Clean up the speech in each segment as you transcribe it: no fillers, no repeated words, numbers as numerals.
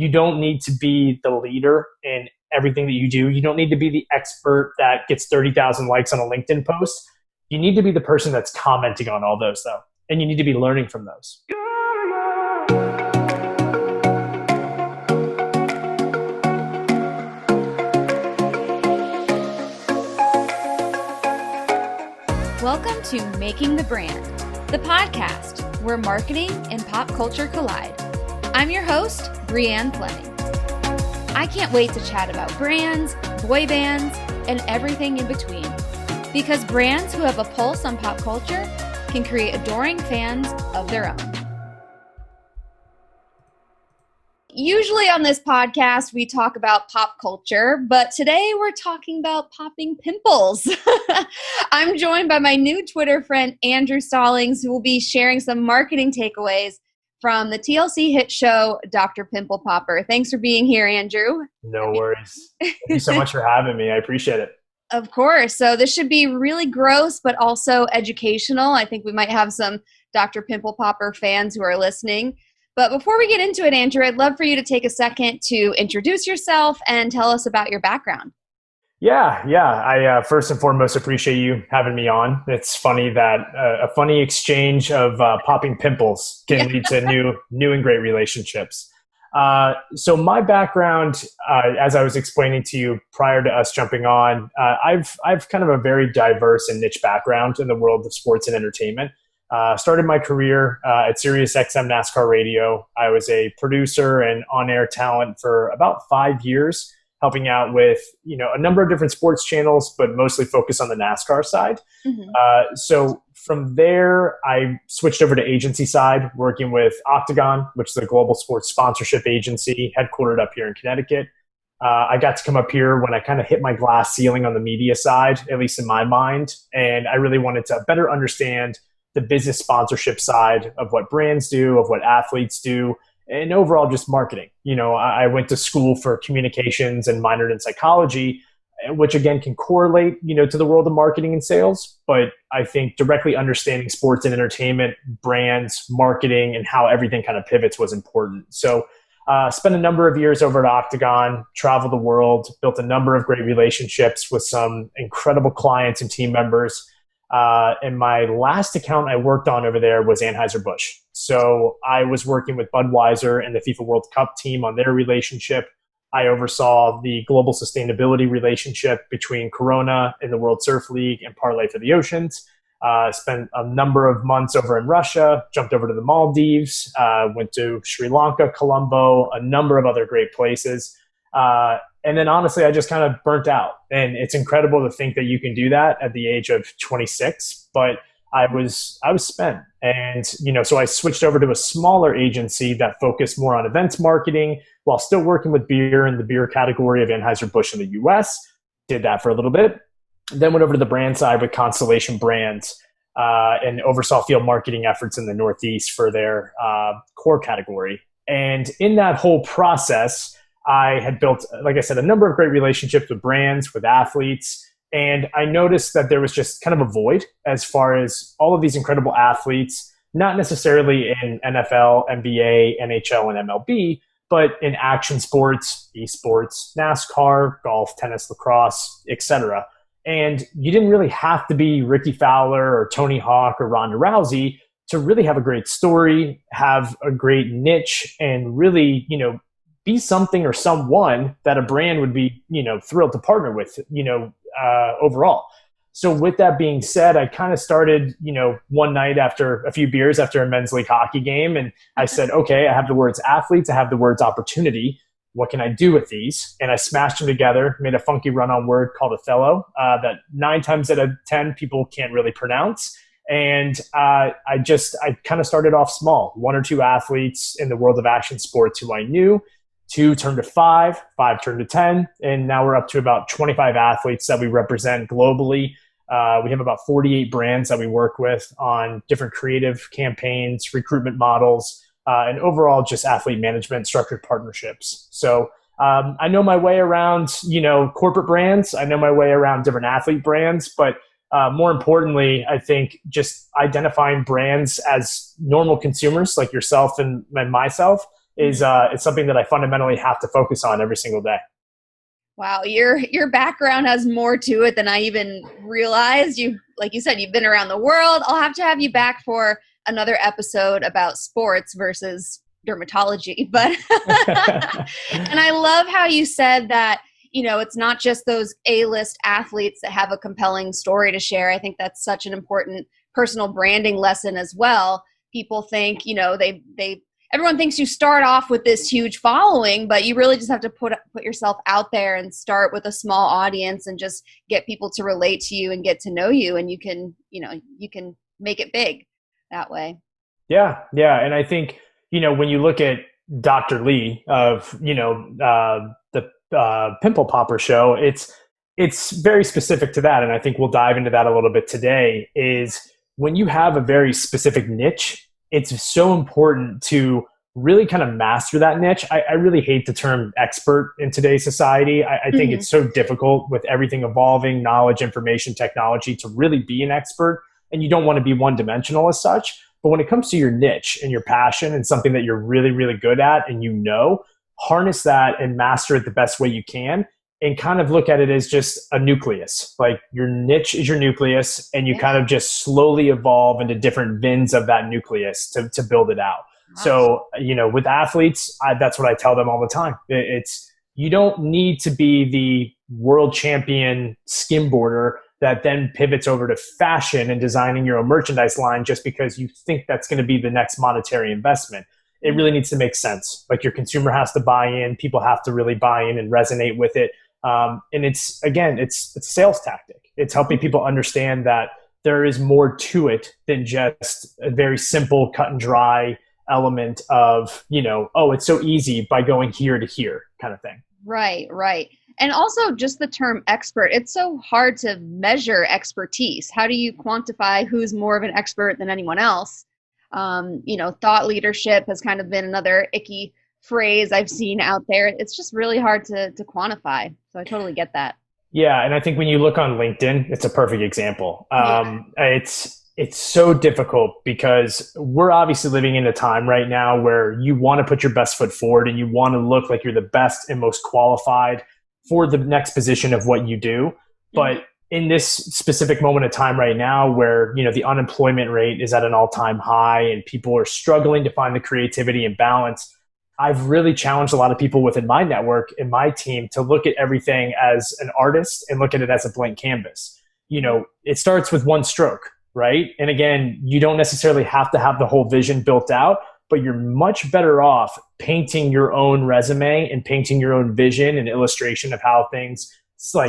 You don't need to be the leader in everything that you do. You don't need to be the expert that gets 30,000 likes on a LinkedIn post. You need to be the person that's commenting on all those, though, and you need to be learning from those. Welcome to Making the Brand, the podcast where marketing and pop culture collide. I'm your host, Brianne Fleming. I can't wait to chat about brands, boy bands, and everything in between. Because brands who have a pulse on pop culture can create adoring fans of their own. Usually on this podcast, we talk about pop culture, but today we're talking about popping pimples. I'm joined by my new Twitter friend, Andrew Stallings, who will be sharing some marketing takeaways from the TLC hit show, Dr. Pimple Popper. Thanks for being here, Andrew. No worries. Thank you so much for having me. I appreciate it. Of course. So this should be really gross, but also educational. I think we might have some Dr. Pimple Popper fans who are listening. But before we get into it, Andrew, I'd love for you to take a second to introduce yourself and tell us about your background. Yeah. I first and foremost appreciate you having me on. It's funny that a funny exchange of popping pimples can lead to new and great relationships. So my background, as I was explaining to you prior to us jumping on, I've kind of a very diverse and niche background in the world of sports and entertainment. Started my career at Sirius XM NASCAR Radio. I was a producer and on-air talent for about 5 years, helping out with a number of different sports channels, but mostly focused on the NASCAR side. Mm-hmm. So from there, I switched over to agency side, working with Octagon, which is a global sports sponsorship agency headquartered up here in Connecticut. I got to come up here when I kind of hit my glass ceiling on the media side, at least in my mind, and I really wanted to better understand the business sponsorship side of what brands do, of what athletes do, and overall just marketing. I went to school for communications and minored in psychology, which again can correlate, to the world of marketing and sales. But I think directly understanding sports and entertainment, brands, marketing, and how everything kind of pivots was important. So spent a number of years over at Octagon, traveled the world, built a number of great relationships with some incredible clients and team members. And my last account I worked on over there was Anheuser-Busch. So I was working with Budweiser and the FIFA World Cup team on their relationship. I oversaw the global sustainability relationship between Corona and the World Surf League and Parlay for the Oceans. Spent a number of months over in Russia, jumped over to the Maldives, went to Sri Lanka, Colombo, a number of other great places. And then honestly, I just kind of burnt out, and it's incredible to think that you can do that at the age of 26, but I was spent. And, so I switched over to a smaller agency that focused more on events marketing while still working with beer in the beer category of Anheuser-Busch in the US. Did that for a little bit. Then went over to the brand side with Constellation Brands, and oversaw field marketing efforts in the Northeast for their core category. And in that whole process, I had built, like I said, a number of great relationships with brands, with athletes, and I noticed that there was just kind of a void as far as all of these incredible athletes, not necessarily in NFL, NBA, NHL, and MLB, but in action sports, esports, NASCAR, golf, tennis, lacrosse, etc. And you didn't really have to be Ricky Fowler or Tony Hawk or Ronda Rousey to really have a great story, have a great niche, and really, be something or someone that a brand would be, thrilled to partner with, overall. So with that being said, I kind of started, one night after a few beers after a men's league hockey game. And I said, okay, I have the words athletes, I have the words opportunity. What can I do with these? And I smashed them together, made a funky run-on word called Athelo that 9 times out of 10 people can't really pronounce. And I kind of started off small, 1 or 2 athletes in the world of action sports who I knew. 2 turned to 5 turned to 10, and now we're up to about 25 athletes that we represent globally. We have about 48 brands that we work with on different creative campaigns, recruitment models, and overall just athlete management, structured partnerships. So I know my way around, corporate brands. I know my way around different athlete brands, but more importantly, I think just identifying brands as normal consumers like yourself and myself, is something that I fundamentally have to focus on every single day. Wow, your background has more to it than I even realized. Like you said, you've been around the world. I'll have to have you back for another episode about sports versus dermatology. But and I love how you said that, it's not just those A-list athletes that have a compelling story to share. I think that's such an important personal branding lesson as well. People think, everyone thinks you start off with this huge following, but you really just have to put yourself out there and start with a small audience and just get people to relate to you and get to know you. And you can make it big that way. Yeah. Yeah. And I think, when you look at Dr. Lee of, the Pimple Popper show, it's very specific to that. And I think we'll dive into that a little bit today. Is when you have a very specific niche, it's so important to really kind of master that niche. I really hate the term expert in today's society. I think it's so difficult with everything evolving, knowledge, information, technology, to really be an expert. And you don't want to be one-dimensional as such. But when it comes to your niche and your passion and something that you're really, really good at and harness that and master it the best way you can, and kind of look at it as just a nucleus. Like your niche is your nucleus, and you kind of just slowly evolve into different VINs of that nucleus to build it out. Awesome. So, with athletes, that's what I tell them all the time. You don't need to be the world champion skimboarder that then pivots over to fashion and designing your own merchandise line just because you think that's going to be the next monetary investment. It really needs to make sense. Like your consumer has to buy in, people have to really buy in and resonate with it. And it's a sales tactic. It's helping people understand that there is more to it than just a very simple cut and dry element of, it's so easy by going here to here kind of thing. Right. And also just the term expert, it's so hard to measure expertise. How do you quantify who's more of an expert than anyone else? Thought leadership has kind of been another icky phrase I've seen out there. It's just really hard to quantify. So I totally get that. Yeah. And I think when you look on LinkedIn, it's a perfect example. It's so difficult because we're obviously living in a time right now where you want to put your best foot forward and you want to look like you're the best and most qualified for the next position of what you do. But in this specific moment of time right now where, the unemployment rate is at an all-time high and people are struggling to find the creativity and balance, I've really challenged a lot of people within my network and my team to look at everything as an artist and look at it as a blank canvas. It starts with one stroke, right? And again, you don't necessarily have to have the whole vision built out, but you're much better off painting your own resume and painting your own vision and illustration of how things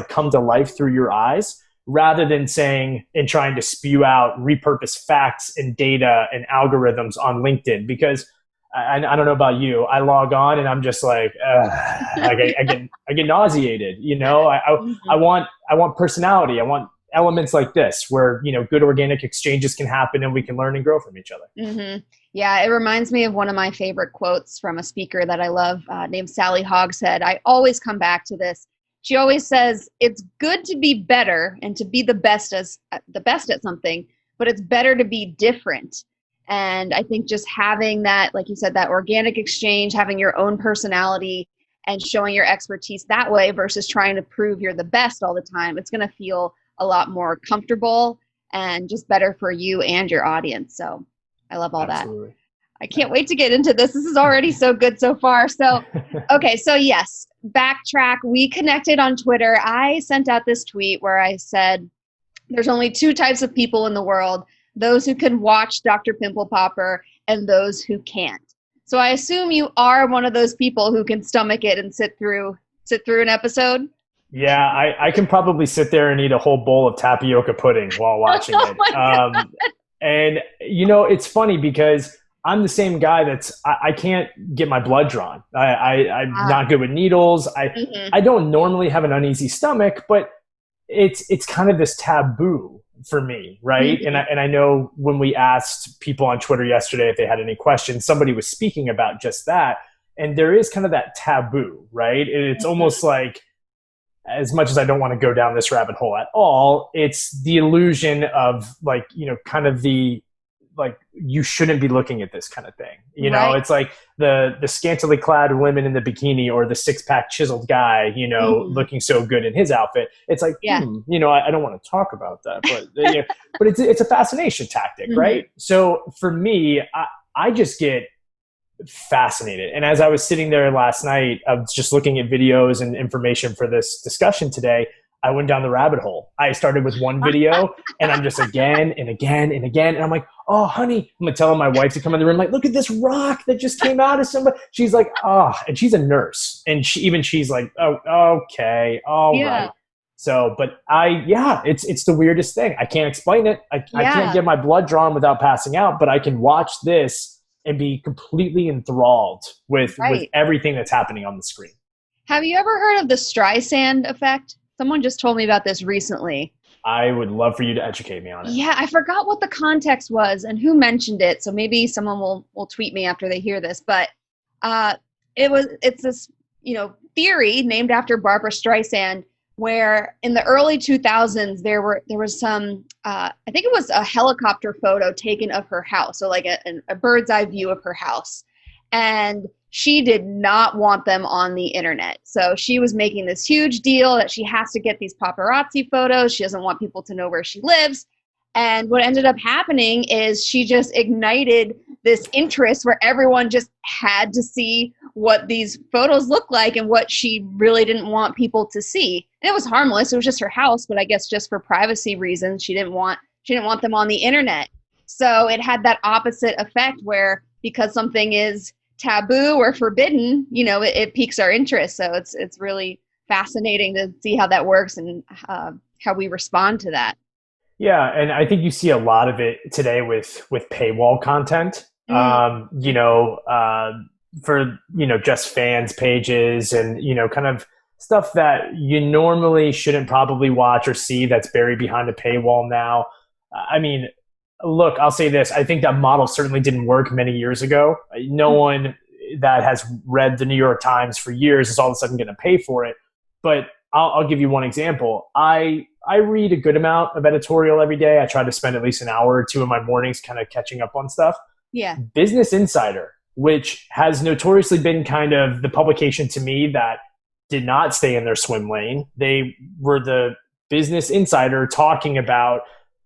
come to life through your eyes, rather than saying and trying to spew out repurposed facts and data and algorithms on LinkedIn. Because I don't know about you, I log on and I'm just like I get nauseated. I want personality. I want elements like this where good organic exchanges can happen and we can learn and grow from each other. Yeah, it reminds me of one of my favorite quotes from a speaker that I love named Sally Hogshead. I always come back to this. She always says, it's good to be better and to be the best at something, but it's better to be different. And I think just having that, like you said, that organic exchange, having your own personality and showing your expertise that way versus trying to prove you're the best all the time, it's going to feel a lot more comfortable and just better for you and your audience. So I love all Absolutely. That. I can't wait to get into this. This is already so good so far. So, okay. So yes, backtrack. We connected on Twitter. I sent out this tweet where I said, there's only two types of people in the world, those who can watch Dr. Pimple Popper and those who can't. So I assume you are one of those people who can stomach it and sit through an episode. Yeah, I can probably sit there and eat a whole bowl of tapioca pudding while watching it. And it's funny because I'm the same guy I can't get my blood drawn. I'm not good with needles. I don't normally have an uneasy stomach, but it's kind of this taboo for me, right? And I know when we asked people on Twitter yesterday if they had any questions, somebody was speaking about just that. And there is kind of that taboo, right? And it's almost like, as much as I don't want to go down this rabbit hole at all, it's the illusion of kind of the you shouldn't be looking at this kind of thing. You know, Right. it's like the scantily clad women in the bikini or the six-pack chiseled guy, you know, looking so good in his outfit. It's like, Yeah. you know, I don't want to talk about that, but you know, but it's a fascination tactic, right? So for me, I just get fascinated. And as I was sitting there last night, I was just looking at videos and information for this discussion today. I went down the rabbit hole. I started with one video and I'm just again and again and again. And I'm like, oh, honey, I'm going to tell my wife to come in the room. Like, look at this rock that just came out of somebody. She's like, oh, and she's a nurse. And she's like, oh, okay. All right. So, but it's the weirdest thing. I can't explain it. I can't get my blood drawn without passing out, but I can watch this and be completely enthralled with everything that's happening on the screen. Have you ever heard of the Streisand Effect? Someone just told me about this recently. I would love for you to educate me on it. Yeah, I forgot what the context was and who mentioned it. So maybe someone will tweet me after they hear this. But it's this, you know, theory named after Barbara Streisand, where in the early 2000s there was some I think it was a helicopter photo taken of her house, so like a bird's eye view of her house, and she did not want them on the internet. So she was making this huge deal that she has to get these paparazzi photos. She doesn't want people to know where she lives. And what ended up happening is she just ignited this interest where everyone just had to see what these photos look like and what she really didn't want people to see. And it was harmless. It was just her house, but I guess just for privacy reasons, she didn't want them on the internet. So it had that opposite effect where because something is taboo or forbidden, you know, it piques our interest. So it's really fascinating to see how that works and how we respond to that. Yeah, and I think you see a lot of it today with paywall content. You know, for just fans pages and kind of stuff that you normally shouldn't probably watch or see that's buried behind a paywall now. I mean, look, I'll say this. I think that model certainly didn't work many years ago. No one that has read the New York Times for years is all of a sudden going to pay for it. But I'll give you one example. I read a good amount of editorial every day. I try to spend at least an hour or two in my mornings kind of catching up on stuff. Yeah. Business Insider, which has notoriously been kind of the publication to me that did not stay in their swim lane. They were the Business Insider talking about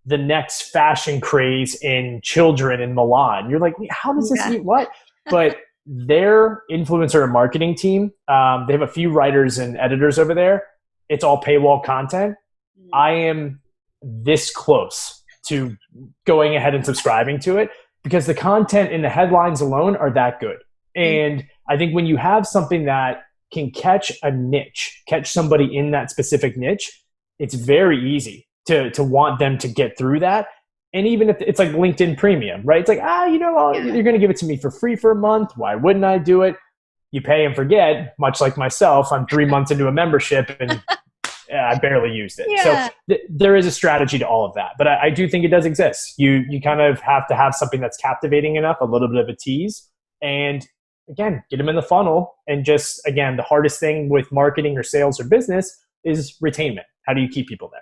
the next fashion craze in children in Milan. You're like, how does this mean what? But their influencer and marketing team, they have a few writers and editors over there. It's all paywall content. I am this close to going ahead and subscribing to it because the content in the headlines alone are that good. And I think when you have something that can catch a niche, catch somebody in that specific niche, it's very easy to want them to get through that. And even if it's like LinkedIn Premium, right? It's like, you're going to give it to me for free for a month. Why wouldn't I do it? You pay and forget, much like myself. I'm 3 months into a membership and I barely used it. Yeah. So there is a strategy to all of that. But I do think it does exist. You kind of have to have something that's captivating enough, a little bit of a tease. And again, get them in the funnel. And just, again, the hardest thing with marketing or sales or business is retainment. How do you keep people there?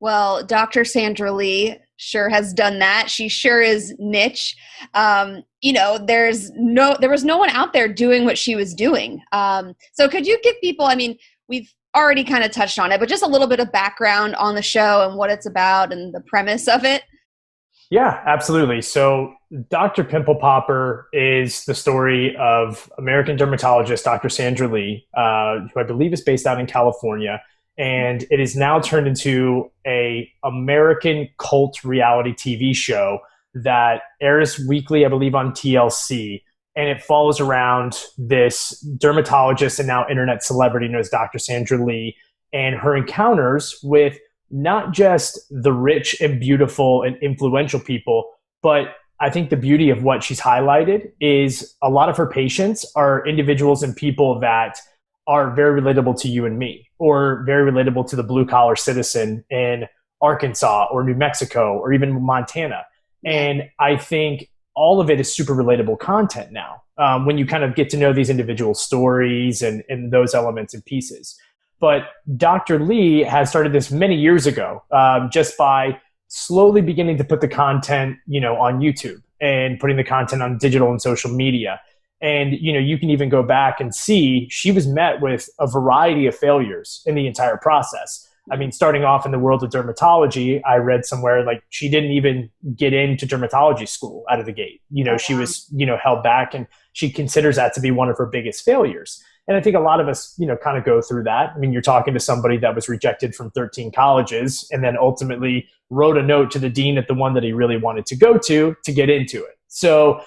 Well, Dr. Sandra Lee sure has done that. She sure is niche. There was no one out there doing what she was doing. So could you give people, I mean, we've already kind of touched on it, but just a little bit of background on the show and what it's about and the premise of it? Yeah, absolutely. So Dr. Pimple Popper is the story of American dermatologist Dr. Sandra Lee, who I believe is based out in California. And it is now turned into a American cult reality TV show that airs weekly, I believe, on TLC. And it follows around this dermatologist and now internet celebrity known as Dr. Sandra Lee and her encounters with not just the rich and beautiful and influential people, but I think the beauty of what she's highlighted is a lot of her patients are individuals and people that are very relatable to you and me, or very relatable to the blue collar citizen in Arkansas or New Mexico or even Montana. And I think all of it is super relatable content now when you kind of get to know these individual stories and those elements and pieces. But Dr. Lee has started this many years ago just by slowly beginning to put the content, on YouTube and putting the content on digital and social media. And, you can even go back and see she was met with a variety of failures in the entire process. I mean, starting off in the world of dermatology, I read somewhere like she didn't even get into dermatology school out of the gate. She was, held back, and she considers that to be one of her biggest failures. And I think a lot of us, kind of go through that. I mean, you're talking to somebody that was rejected from 13 colleges and then ultimately wrote a note to the dean at the one that he really wanted to go to get into it. So,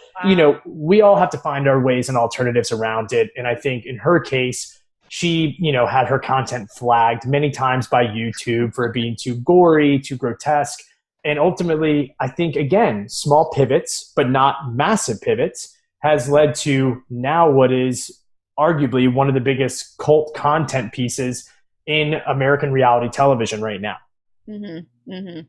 we all have to find our ways and alternatives around it. And I think in her case, she, had her content flagged many times by YouTube for it being too gory, too grotesque. And ultimately, I think, again, small pivots, but not massive pivots, has led to now what is arguably one of the biggest cult content pieces in American reality television right now. Mm-hmm. Mm-hmm.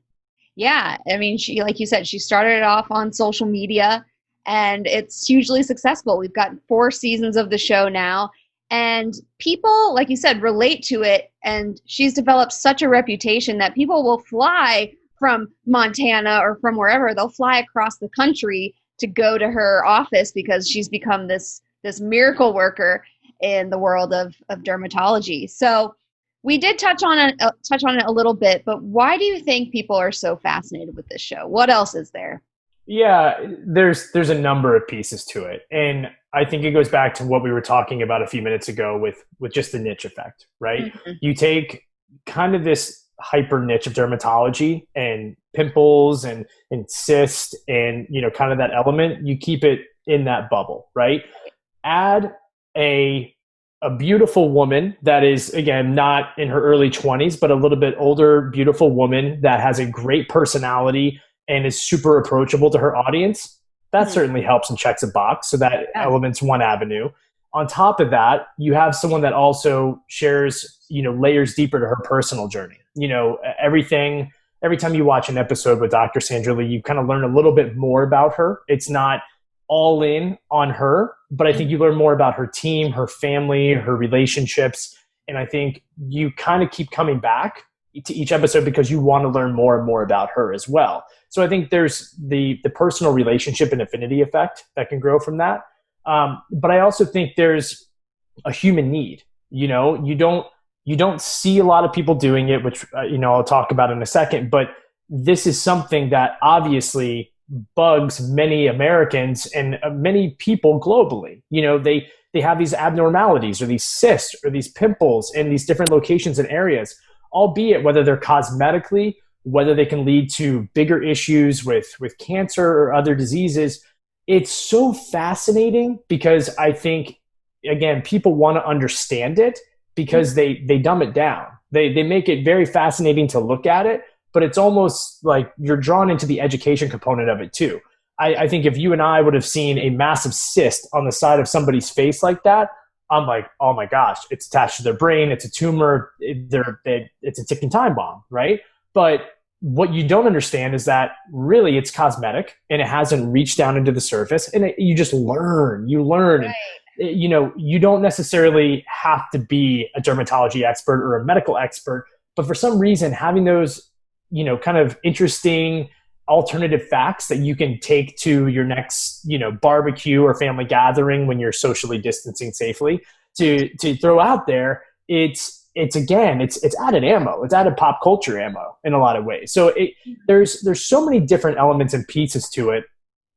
Yeah. I mean, she, like you said, she started it off on social media and it's hugely successful. We've got 4 seasons of the show now, and people, like you said, relate to it. And she's developed such a reputation that people will fly from Montana or from wherever. They'll fly across the country to go to her office because she's become this miracle worker in the world of dermatology. So we did touch on it a little bit, but why do you think people are so fascinated with this show? What else is there? Yeah, there's a number of pieces to it. And I think it goes back to what we were talking about a few minutes ago with just the niche effect, right? Mm-hmm. You take kind of this hyper niche of dermatology and pimples and cyst and, kind of that element, you keep it in that bubble, right? Add a beautiful woman that is, again, not in her early 20s, but a little bit older, beautiful woman that has a great personality and is super approachable to her audience. That certainly helps and checks a box. So that element's one avenue. On top of that, you have someone that also shares, layers deeper to her personal journey. Every time you watch an episode with Dr. Sandra Lee, you kind of learn a little bit more about her. It's not all in on her, but I think you learn more about her team, her family, her relationships. And I think you kind of keep coming back to each episode because you want to learn more and more about her as well. So I think there's the personal relationship and affinity effect that can grow from that. But I also think there's a human need. You don't see a lot of people doing it, which, I'll talk about in a second, but this is something that obviously bugs many Americans and many people globally. They have these abnormalities or these cysts or these pimples in these different locations and areas, albeit whether they're cosmetically, whether they can lead to bigger issues with cancer or other diseases. It's so fascinating because I think, again, people want to understand it because they dumb it down. They make it very fascinating to look at it, but it's almost like you're drawn into the education component of it too. I think if you and I would have seen a massive cyst on the side of somebody's face like that, I'm like, oh my gosh, it's attached to their brain. It's a tumor. It's a ticking time bomb, right? But what you don't understand is that really it's cosmetic and it hasn't reached down into the surface, and you just learn. You learn. Right. And, you don't necessarily have to be a dermatology expert or a medical expert, but for some reason having those, kind of interesting alternative facts that you can take to your next, barbecue or family gathering when you're socially distancing safely to throw out there, it's added ammo. It's added pop culture ammo in a lot of ways. So there's so many different elements and pieces to it.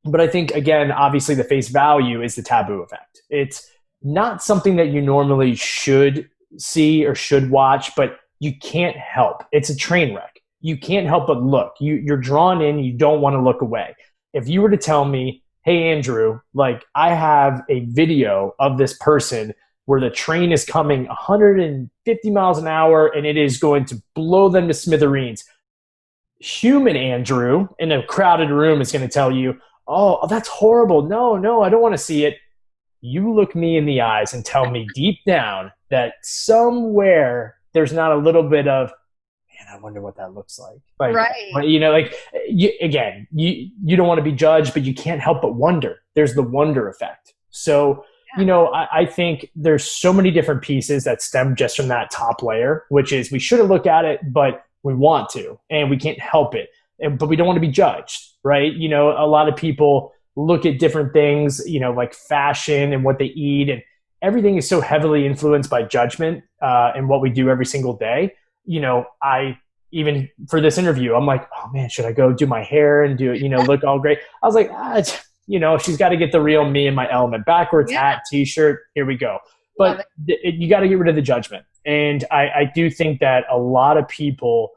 But I think, again, obviously the face value is the taboo effect. It's not something that you normally should see or should watch, but you can't help. It's a train wreck. You can't help but look. You're drawn in. You don't want to look away. If you were to tell me, hey, Andrew, like I have a video of this person where the train is coming 150 miles an hour and it is going to blow them to smithereens. Human Andrew in a crowded room is going to tell you, oh, that's horrible. No, I don't want to see it. You look me in the eyes and tell me deep down that somewhere there's not a little bit of, man, I wonder what that looks like. Right. You don't want to be judged, but you can't help but wonder. There's the wonder effect. So, I think there's so many different pieces that stem just from that top layer, which is we shouldn't look at it, but we want to, and we can't help it. but we don't want to be judged, right? You know, a lot of people look at different things, you know, like fashion and what they eat, and everything is so heavily influenced by judgment and what we do every single day. You know, even for this interview, I'm like, oh man, should I go do my hair and do it, you know, look all great? I was like, you know, she's got to get the real me in my element. Backwards hat, t-shirt, here we go. But you got to get rid of the judgment. And I do think that a lot of people,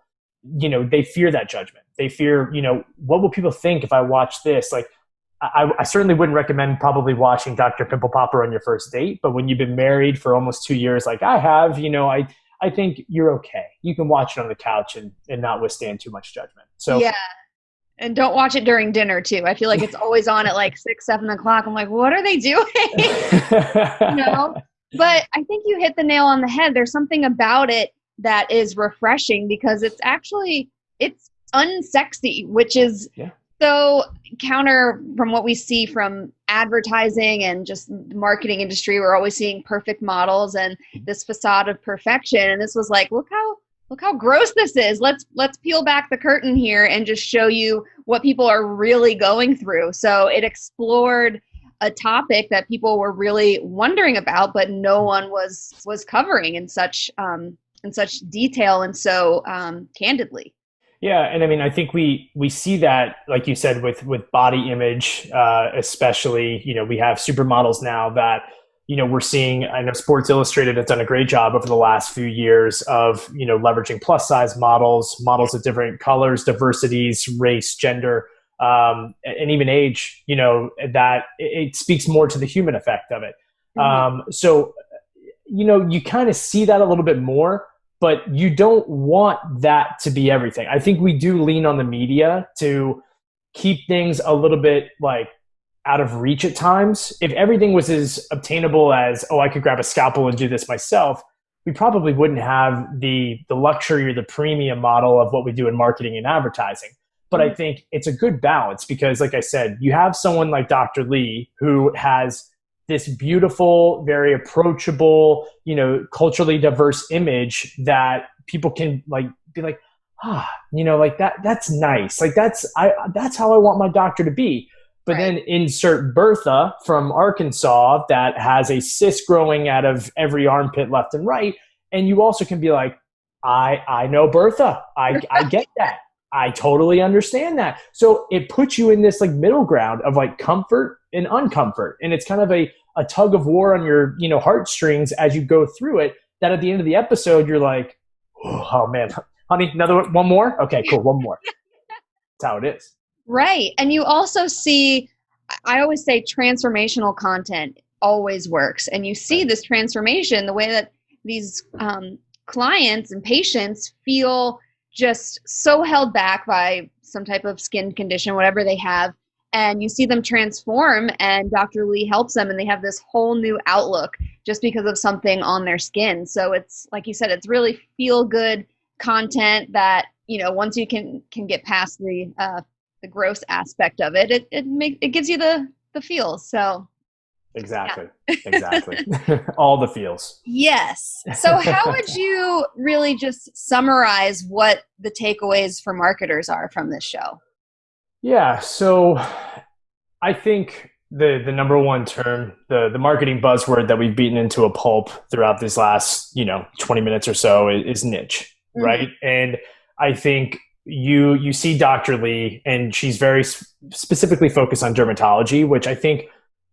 you know, they fear that judgment. They fear, you know, what will people think if I watch this? Like, I certainly wouldn't recommend probably watching Dr. Pimple Popper on your first date. But when you've been married for almost 2 years, like I have, you know, I think you're okay. You can watch it on the couch and not withstand too much judgment. So yeah. And don't watch it during dinner too. I feel like it's always on at like 6, 7 o'clock. I'm like, what are they doing? You know? But I think you hit the nail on the head. There's something about it that is refreshing because it's unsexy, which is so counter from what we see from advertising and just the marketing industry. We're always seeing perfect models and this facade of perfection. And this was like, look how gross this is. Let's peel back the curtain here and just show you what people are really going through. So it explored a topic that people were really wondering about, but no one was covering in such detail and so candidly. Yeah, and I mean, I think we see that, like you said, with body image, especially. You know, we have supermodels now that, you know, we're seeing. I know Sports Illustrated has done a great job over the last few years of, you know, leveraging plus size models of different colors, diversities, race, gender, and even age. You know, that it speaks more to the human effect of it. So, you know, you kind of see that a little bit more. But you don't want that to be everything. I think we do lean on the media to keep things a little bit like out of reach at times. If everything was as obtainable as, oh, I could grab a scalpel and do this myself, we probably wouldn't have the luxury or the premium model of what we do in marketing and advertising. But I think it's a good balance because, like I said, you have someone like Dr. Lee who has this beautiful, very approachable, you know, culturally diverse image that people can like be like, you know, like that's nice. Like that's how I want my doctor to be. But then insert Bertha from Arkansas that has a cyst growing out of every armpit left and right. And you also can be like, I know Bertha. I get that. I totally understand that. So it puts you in this like middle ground of like comfort and uncomfort. And it's kind of a tug of war on your, you know, heartstrings as you go through it, that at the end of the episode, you're like, oh man, honey, one more? Okay, cool. One more. That's how it is. Right. And you also see, I always say transformational content always works. And you see this transformation, the way that these clients and patients feel just so held back by some type of skin condition, whatever they have. And you see them transform, and Dr. Lee helps them, and they have this whole new outlook just because of something on their skin. So it's, like you said, it's really feel-good content that, you know, once you can get past the gross aspect of it, it gives you the feels. So exactly. All the feels. Yes. So how would you really just summarize what the takeaways for marketers are from this show? Yeah. So I think the number one term, the marketing buzzword that we've beaten into a pulp throughout this last, you know, 20 minutes or so is niche, right? And I think you see Dr. Lee, and she's very specifically focused on dermatology, which I think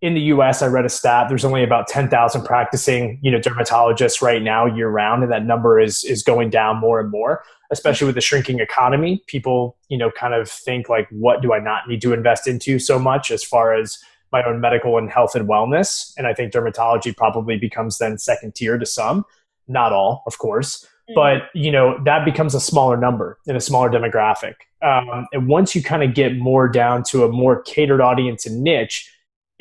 in the US, I read a stat, there's only about 10,000 practicing, you know, dermatologists right now year round. And that number is going down more and more, especially with the shrinking economy. People, you know, kind of think like, what do I not need to invest into so much as far as my own medical and health and wellness? And I think dermatology probably becomes then second tier to some, not all, of course. But, you know, that becomes a smaller number in a smaller demographic. And once you kind of get more down to a more catered audience and niche,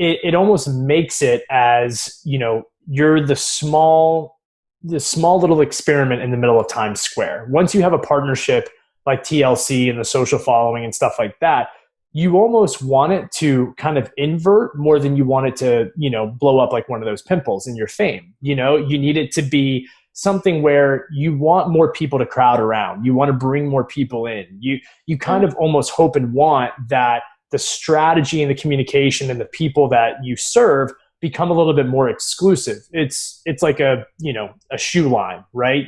it almost makes it as, you know, you're the small little experiment in the middle of Times Square. Once you have a partnership like TLC and the social following and stuff like that, you almost want it to kind of invert more than you want it to, you know, blow up like one of those pimples in your fame. You know, you need it to be something where you want more people to crowd around. You want to bring more people in. You kind of almost hope and want that the strategy and the communication and the people that you serve become a little bit more exclusive. It's like a shoe line, right?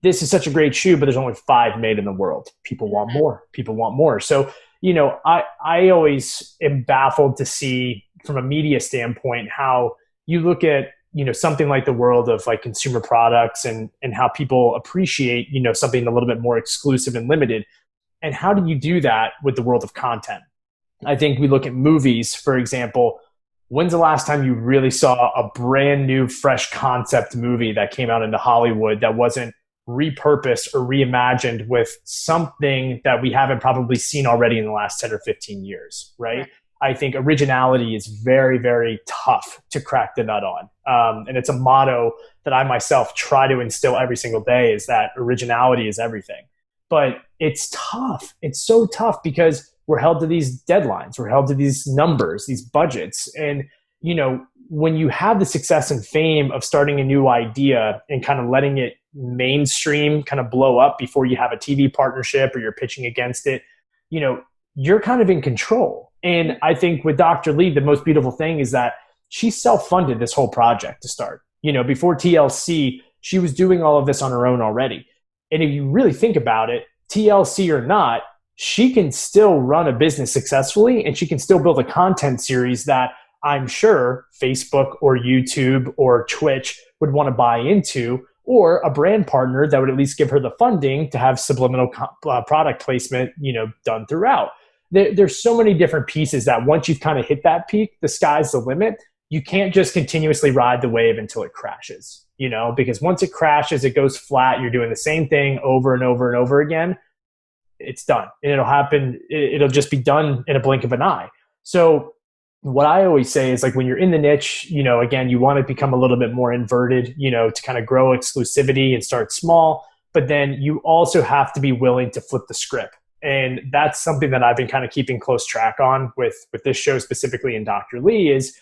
This is such a great shoe, but there's only 5 made in the world. People want more. People want more. So, I always am baffled to see from a media standpoint how you look at, something like the world of like consumer products and how people appreciate, something a little bit more exclusive and limited. And how do you do that with the world of content? I think we look at movies, for example. When's the last time you really saw a brand new, fresh concept movie that came out into Hollywood that wasn't repurposed or reimagined with something that we haven't probably seen already in the last 10 or 15 years, right? I think originality is very, very tough to crack the nut on. And it's a motto that I myself try to instill every single day, is that originality is everything. But it's tough. It's so tough because we're held to these deadlines. We're held to these numbers, these budgets. And, when you have the success and fame of starting a new idea and kind of letting it mainstream kind of blow up before you have a TV partnership or you're pitching against it, you're kind of in control. And I think with Dr. Lee, the most beautiful thing is that she self-funded this whole project to start. Before TLC, she was doing all of this on her own already. And if you really think about it, TLC or not, she can still run a business successfully, and she can still build a content series that I'm sure Facebook or YouTube or Twitch would want to buy into, or a brand partner that would at least give her the funding to have subliminal product placement, done throughout. There's so many different pieces that once you've kind of hit that peak, the sky's the limit. You can't just continuously ride the wave until it crashes, because once it crashes, it goes flat. You're doing the same thing over and over and over again. It's done. And it'll happen. It'll just be done in a blink of an eye. So what I always say is, like, when you're in the niche, again, you want to become a little bit more inverted, to kind of grow exclusivity and start small, but then you also have to be willing to flip the script. And that's something that I've been kind of keeping close track on with this show specifically, in Dr. Lee is,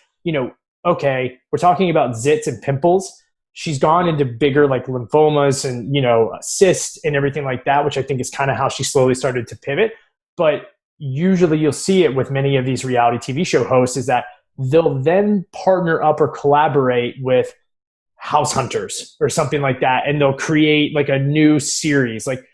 okay, we're talking about zits and pimples. She's gone into bigger like lymphomas and, cysts and everything like that, which I think is kind of how she slowly started to pivot. But usually you'll see it with many of these reality TV show hosts is that they'll then partner up or collaborate with house hunters or something like that. And they'll create like a new series. Like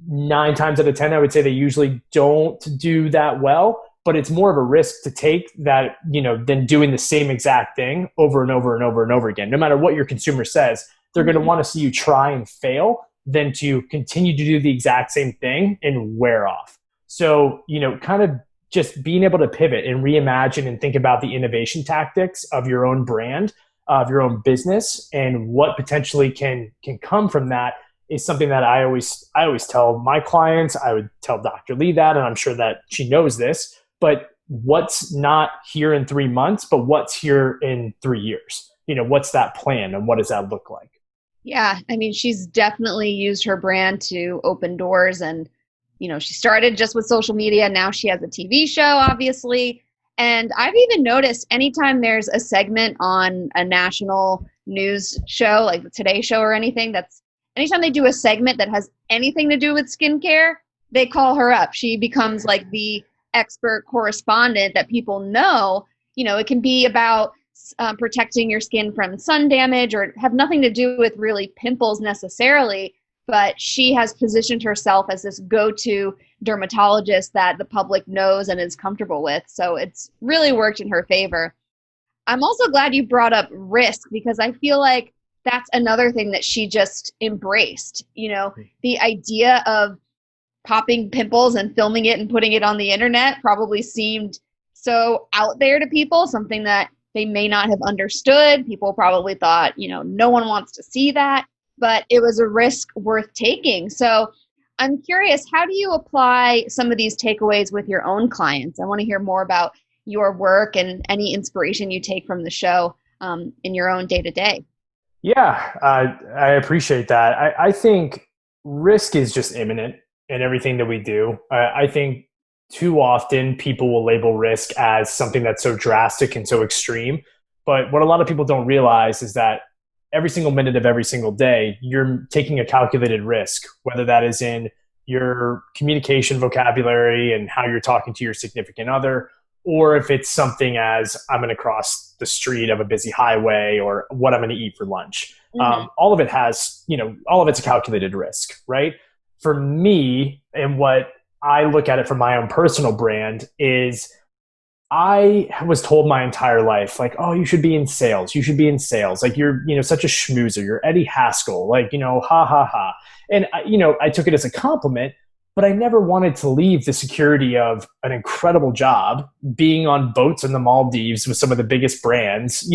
9 times out of 10, I would say they usually don't do that well, but it's more of a risk to take that, than doing the same exact thing over and over and over and over again. No matter what your consumer says, they're going to want to see you try and fail than to continue to do the exact same thing and wear off. So, kind of just being able to pivot and reimagine and think about the innovation tactics of your own brand, of your own business, and what potentially can come from that is something that I always tell my clients. I would tell Dr. Lee that, and I'm sure that she knows this, but what's not here in 3 months, but what's here in 3 years? What's that plan and what does that look like? Yeah. I mean, she's definitely used her brand to open doors, and she started just with social media. Now she has a TV show, obviously. And I've even noticed anytime there's a segment on a national news show, like the Today Show or anything, anytime they do a segment that has anything to do with skincare, they call her up. She becomes like the expert correspondent that people know. It can be about protecting your skin from sun damage or have nothing to do with really pimples necessarily. But she has positioned herself as this go-to dermatologist that the public knows and is comfortable with. So it's really worked in her favor. I'm also glad you brought up risk, because I feel like that's another thing that she just embraced. The idea of popping pimples and filming it and putting it on the internet probably seemed so out there to people, something that they may not have understood. People probably thought, no one wants to see that. But it was a risk worth taking. So I'm curious, how do you apply some of these takeaways with your own clients? I want to hear more about your work and any inspiration you take from the show in your own day-to-day. Yeah, I appreciate that. I think risk is just imminent in everything that we do. I think too often people will label risk as something that's so drastic and so extreme. But what a lot of people don't realize is that every single minute of every single day, you're taking a calculated risk, whether that is in your communication vocabulary and how you're talking to your significant other, or if it's something as I'm going to cross the street of a busy highway or what I'm going to eat for lunch. All of it has, all of it's a calculated risk, right? For me, and what I look at it from my own personal brand is I was told my entire life, like, oh, you should be in sales. You should be in sales. Like, you're, such a schmoozer. You're Eddie Haskell. Like, ha, ha, ha. And, I took it as a compliment, but I never wanted to leave the security of an incredible job being on boats in the Maldives with some of the biggest brands.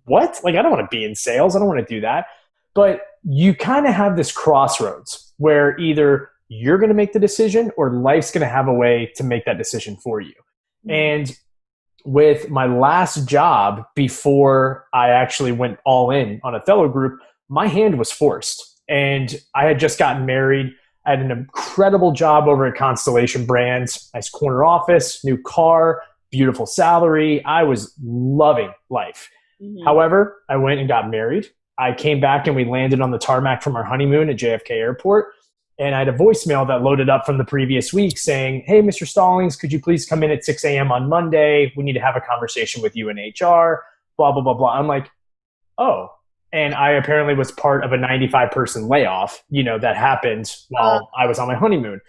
What? Like, I don't want to be in sales. I don't want to do that. But you kind of have this crossroads where either you're going to make the decision or life's going to have a way to make that decision for you. And with my last job before I actually went all in on Athelo Group, my hand was forced. And I had just gotten married. I had an incredible job over at Constellation Brands, nice corner office, new car, beautiful salary. I was loving life. However, I went and got married. I came back and we landed on the tarmac from our honeymoon at JFK Airport. And I had a voicemail that loaded up from the previous week saying, hey, Mr. Stallings, could you please come in at 6 a.m. on Monday? We need to have a conversation with you in HR, blah, blah, blah, blah. I'm like, oh. And I apparently was part of a 95-person layoff, that happened while I was on my honeymoon.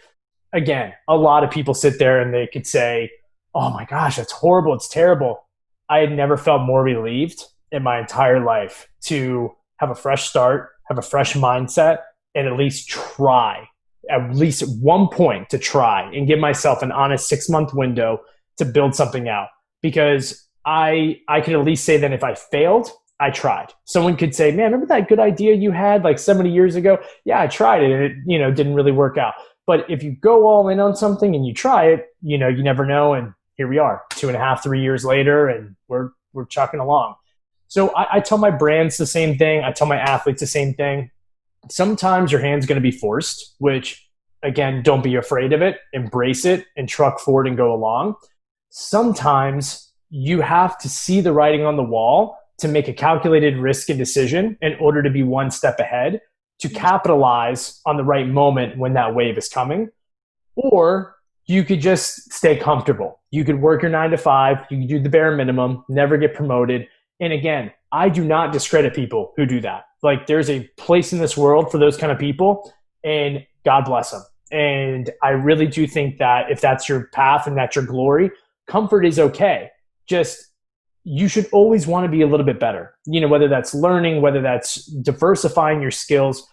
Again, a lot of people sit there and they could say, oh my gosh, that's horrible. It's terrible. I had never felt more relieved in my entire life to have a fresh start, have a fresh mindset, and at least try, at least at one point to try and give myself an honest 6-month window to build something out. Because I could at least say that if I failed, I tried. Someone could say, man, remember that good idea you had like 70 years ago? Yeah, I tried it and it, didn't really work out. But if you go all in on something and you try it, you never know. And here we are 2.5, 3 years later, and we're chucking along. So I tell my brands the same thing. I tell my athletes the same thing. Sometimes your hand's going to be forced, which, again, don't be afraid of it. Embrace it and truck forward and go along. Sometimes you have to see the writing on the wall to make a calculated risk and decision in order to be one step ahead, to capitalize on the right moment when that wave is coming. Or you could just stay comfortable. You could work your 9 to 5. You could do the bare minimum, never get promoted. And again, I do not discredit people who do that. Like, there's a place in this world for those kind of people, and God bless them. And I really do think that if that's your path and that's your glory, comfort is okay. Just, you should always want to be a little bit better. Whether that's learning, whether that's diversifying your skills,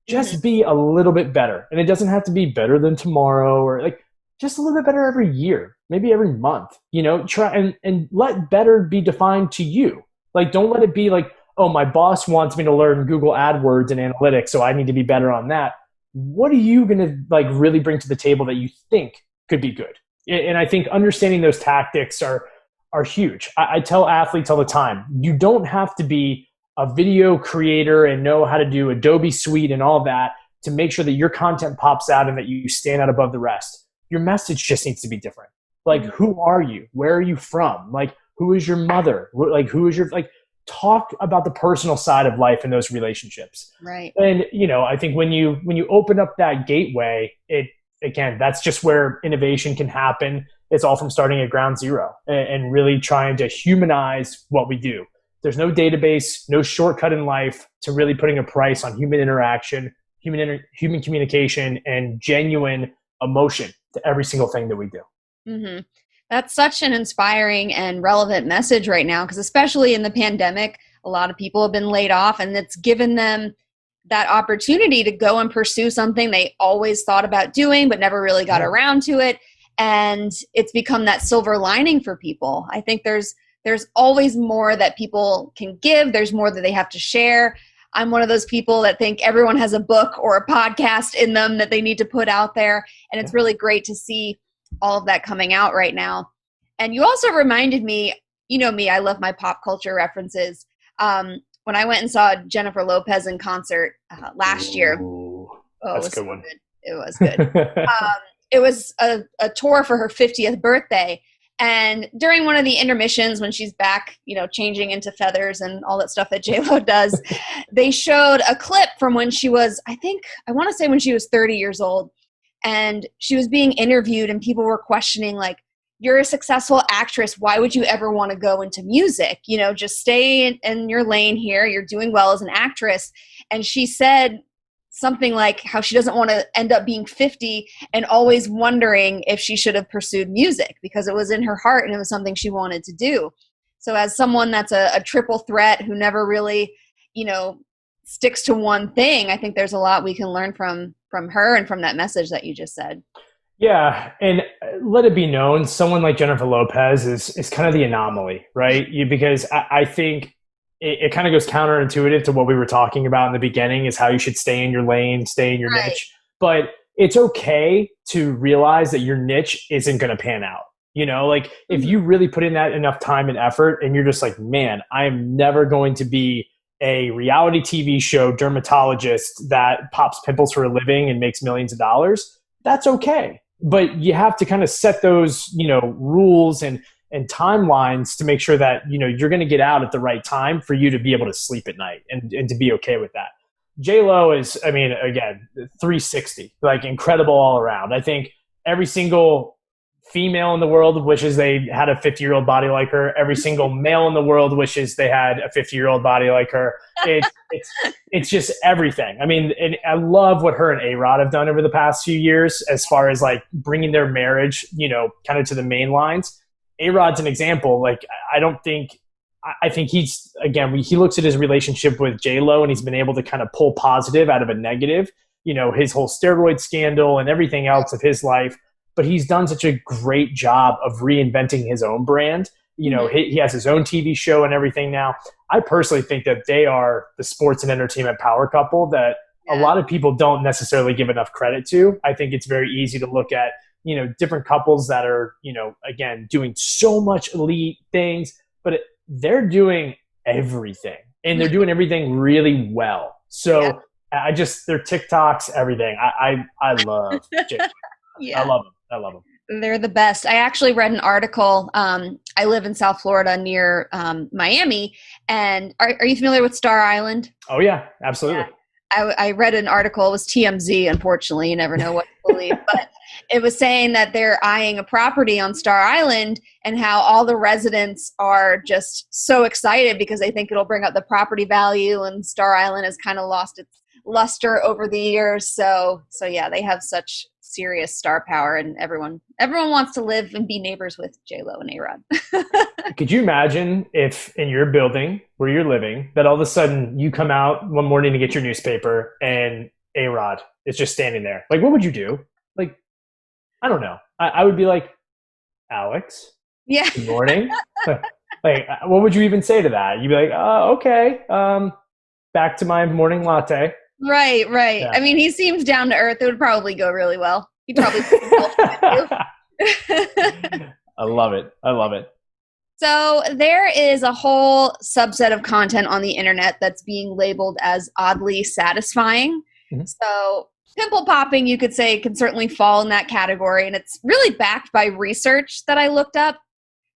just be a little bit better. And it doesn't have to be better than tomorrow, or like just a little bit better every year, maybe every month. Try and let better be defined to you. Like, don't let it be like, oh, my boss wants me to learn Google AdWords and analytics, so I need to be better on that. What are you going to like really bring to the table that you think could be good? And I think understanding those tactics are huge. I tell athletes all the time, you don't have to be a video creator and know how to do Adobe Suite and all that to make sure that your content pops out and that you stand out above the rest. Your message just needs to be different. Like, who are you? Where are you from? Like, who is your mother? Like, who is your, like, talk about the personal side of life in those relationships. Right. And, I think when you open up that gateway, again, that's just where innovation can happen. It's all from starting at ground zero and really trying to humanize what we do. There's no database, no shortcut in life to really putting a price on human interaction, human communication, and genuine emotion to every single thing that we do. Mm-hmm. That's such an inspiring and relevant message right now, because especially in the pandemic, a lot of people have been laid off, and it's given them that opportunity to go and pursue something they always thought about doing but never really got around to it. And it's become that silver lining for people. I think there's always more that people can give. There's more that they have to share. I'm one of those people that think everyone has a book or a podcast in them that they need to put out there. And it's really great to see all of that coming out right now. And you also reminded me, me, I love my pop culture references. When I went and saw Jennifer Lopez in concert last year. That's a good one. It was good. It was a tour for her 50th birthday. And during one of the intermissions when she's back, changing into feathers and all that stuff that J-Lo does, they showed a clip from when she was, I want to say when she was 30 years old. And she was being interviewed and people were questioning, like, you're a successful actress. Why would you ever want to go into music? Just stay in your lane here. You're doing well as an actress. And she said something like how she doesn't want to end up being 50 and always wondering if she should have pursued music because it was in her heart and it was something she wanted to do. So as someone that's a triple threat who never really, sticks to one thing, I think there's a lot we can learn from her and from that message that you just said. Yeah. And let it be known, someone like Jennifer Lopez is kind of the anomaly, right? Because I think it kind of goes counterintuitive to what we were talking about in the beginning, is how you should stay in your lane, stay in your niche. But it's okay to realize that your niche isn't going to pan out. Like if you really put in that enough time and effort and you're just like, man, I am never going to be a reality TV show dermatologist that pops pimples for a living and makes millions of dollars, that's okay. But you have to kind of set those, rules and timelines to make sure that, you're going to get out at the right time for you to be able to sleep at night and to be okay with that. J-Lo is, again, 360, like incredible all around. I think every single female in the world wishes they had a 50-year-old body like her. Every single male in the world wishes they had a 50-year-old body like her. It's just everything. And I love what her and A-Rod have done over the past few years as far as like bringing their marriage, kind of to the main lines. A-Rod's an example. Like, I think he's, again, he looks at his relationship with J-Lo and he's been able to kind of pull positive out of a negative, his whole steroid scandal and everything else of his life. But he's done such a great job of reinventing his own brand. He has his own TV show and everything now. I personally think that they are the sports and entertainment power couple that a lot of people don't necessarily give enough credit to. I think it's very easy to look at, different couples that are, again, doing so much elite things, but they're doing everything and they're doing everything really well. So their TikToks, everything. I love Jake. I love them. They're the best. I actually read an article. I live in South Florida near Miami. And are you familiar with Star Island? Oh, yeah, absolutely. Yeah. I read an article. It was TMZ, unfortunately. You never know what to believe. But it was saying that they're eyeing a property on Star Island and how all the residents are just so excited because they think it'll bring up the property value. And Star Island has kind of lost its luster over the years. So yeah, they have such serious star power, and everyone wants to live and be neighbors with J-Lo and A-Rod. Could you imagine if in your building where you're living that all of a sudden you come out one morning to get your newspaper and A-Rod is just standing there? Like, what would you do? Like, I don't know. I would be like, Alex, good morning. Like, what would you even say to that? You'd be like, oh, okay. Back to my morning latte. Right. Yeah. He seems down to earth. It would probably go really well. He'd probably I love it. So there is a whole subset of content on the internet that's being labeled as oddly satisfying. Mm-hmm. So pimple popping, you could say, can certainly fall in that category. And it's really backed by research that I looked up.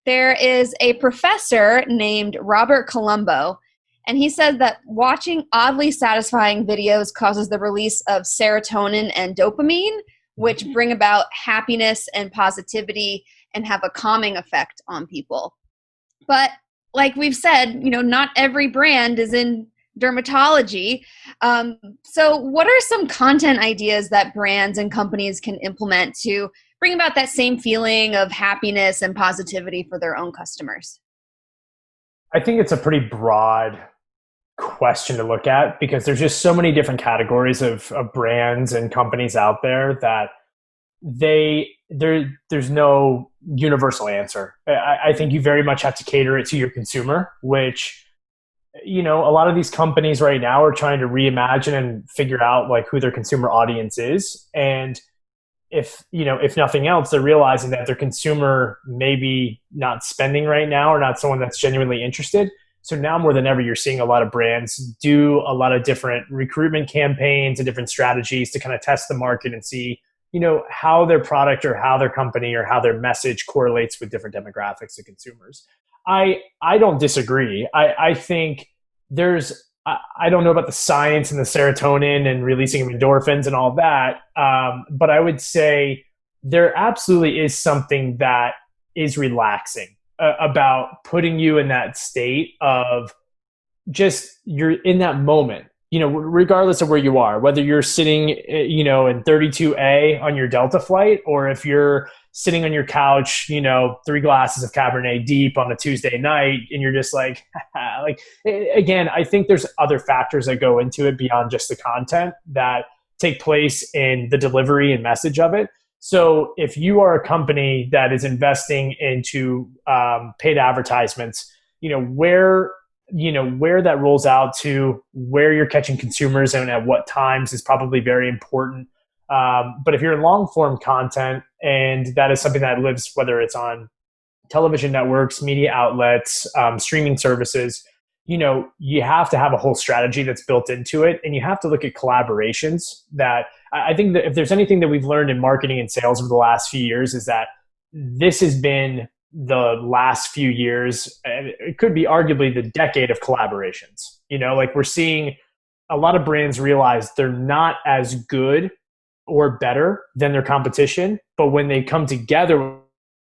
There is a professor named Robert Colombo, and he says that watching oddly satisfying videos causes the release of serotonin and dopamine, which bring about happiness and positivity and have a calming effect on people. But like we've said, not every brand is in dermatology. So what are some content ideas that brands and companies can implement to bring about that same feeling of happiness and positivity for their own customers? I think it's a pretty broad question to look at because there's just so many different categories of brands and companies out there that there's no universal answer. I think you very much have to cater it to your consumer, which, a lot of these companies right now are trying to reimagine and figure out like who their consumer audience is. And if nothing else, they're realizing that their consumer may be not spending right now or not someone that's genuinely interested. So now more than ever, you're seeing a lot of brands do a lot of different recruitment campaigns and different strategies to kind of test the market and see, how their product or how their company or how their message correlates with different demographics of consumers. I don't disagree. I think I don't know about the science and the serotonin and releasing of endorphins and all that, but I would say there absolutely is something that is relaxing about putting you in that state of just you're in that moment, regardless of where you are, whether you're sitting, in 32A on your Delta flight, or if you're sitting on your couch, 3 glasses of Cabernet deep on a Tuesday night, and you're just like, again, I think there's other factors that go into it beyond just the content that take place in the delivery and message of it. So if you are a company that is investing into paid advertisements, where that rolls out to, where you're catching consumers and at what times is probably very important. But if you're in long form content, and that is something that lives, whether it's on television networks, media outlets, streaming services, you have to have a whole strategy that's built into it. And you have to look at collaborations that I think that if there's anything that we've learned in marketing and sales over the last few years, is that this has been the last few years, and it could be arguably the decade of collaborations. We're seeing a lot of brands realize they're not as good or better than their competition, but when they come together with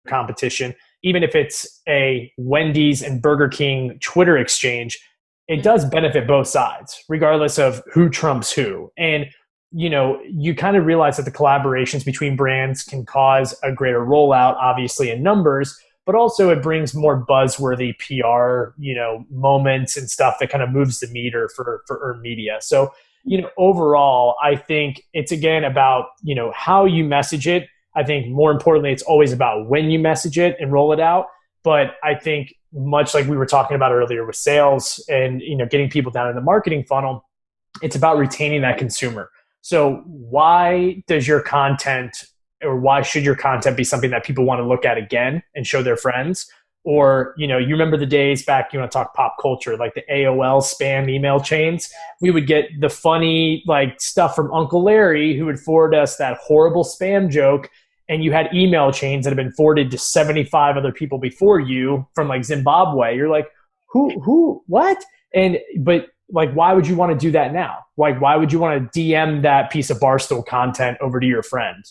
competition, even if it's a Wendy's and Burger King Twitter exchange, it does benefit both sides, regardless of who trumps who. And you kind of realize that the collaborations between brands can cause a greater rollout, obviously in numbers, but also it brings more buzzworthy PR, moments and stuff that kind of moves the meter for earned media. So, overall, I think it's again about, how you message it. I think more importantly, it's always about when you message it and roll it out. But I think much like we were talking about earlier with sales and, getting people down in the marketing funnel, it's about retaining that consumer. So why does your content, or why should your content be something that people want to look at again and show their friends? Or, you remember the days back, you want to talk pop culture, like the AOL spam email chains. We would get the funny stuff from Uncle Larry, who would forward us that horrible spam joke. And you had email chains that have been forwarded to 75 other people before you from Zimbabwe. You're like, who, what? But why would you want to do that now? Why would you want to DM that piece of Barstool content over to your friend?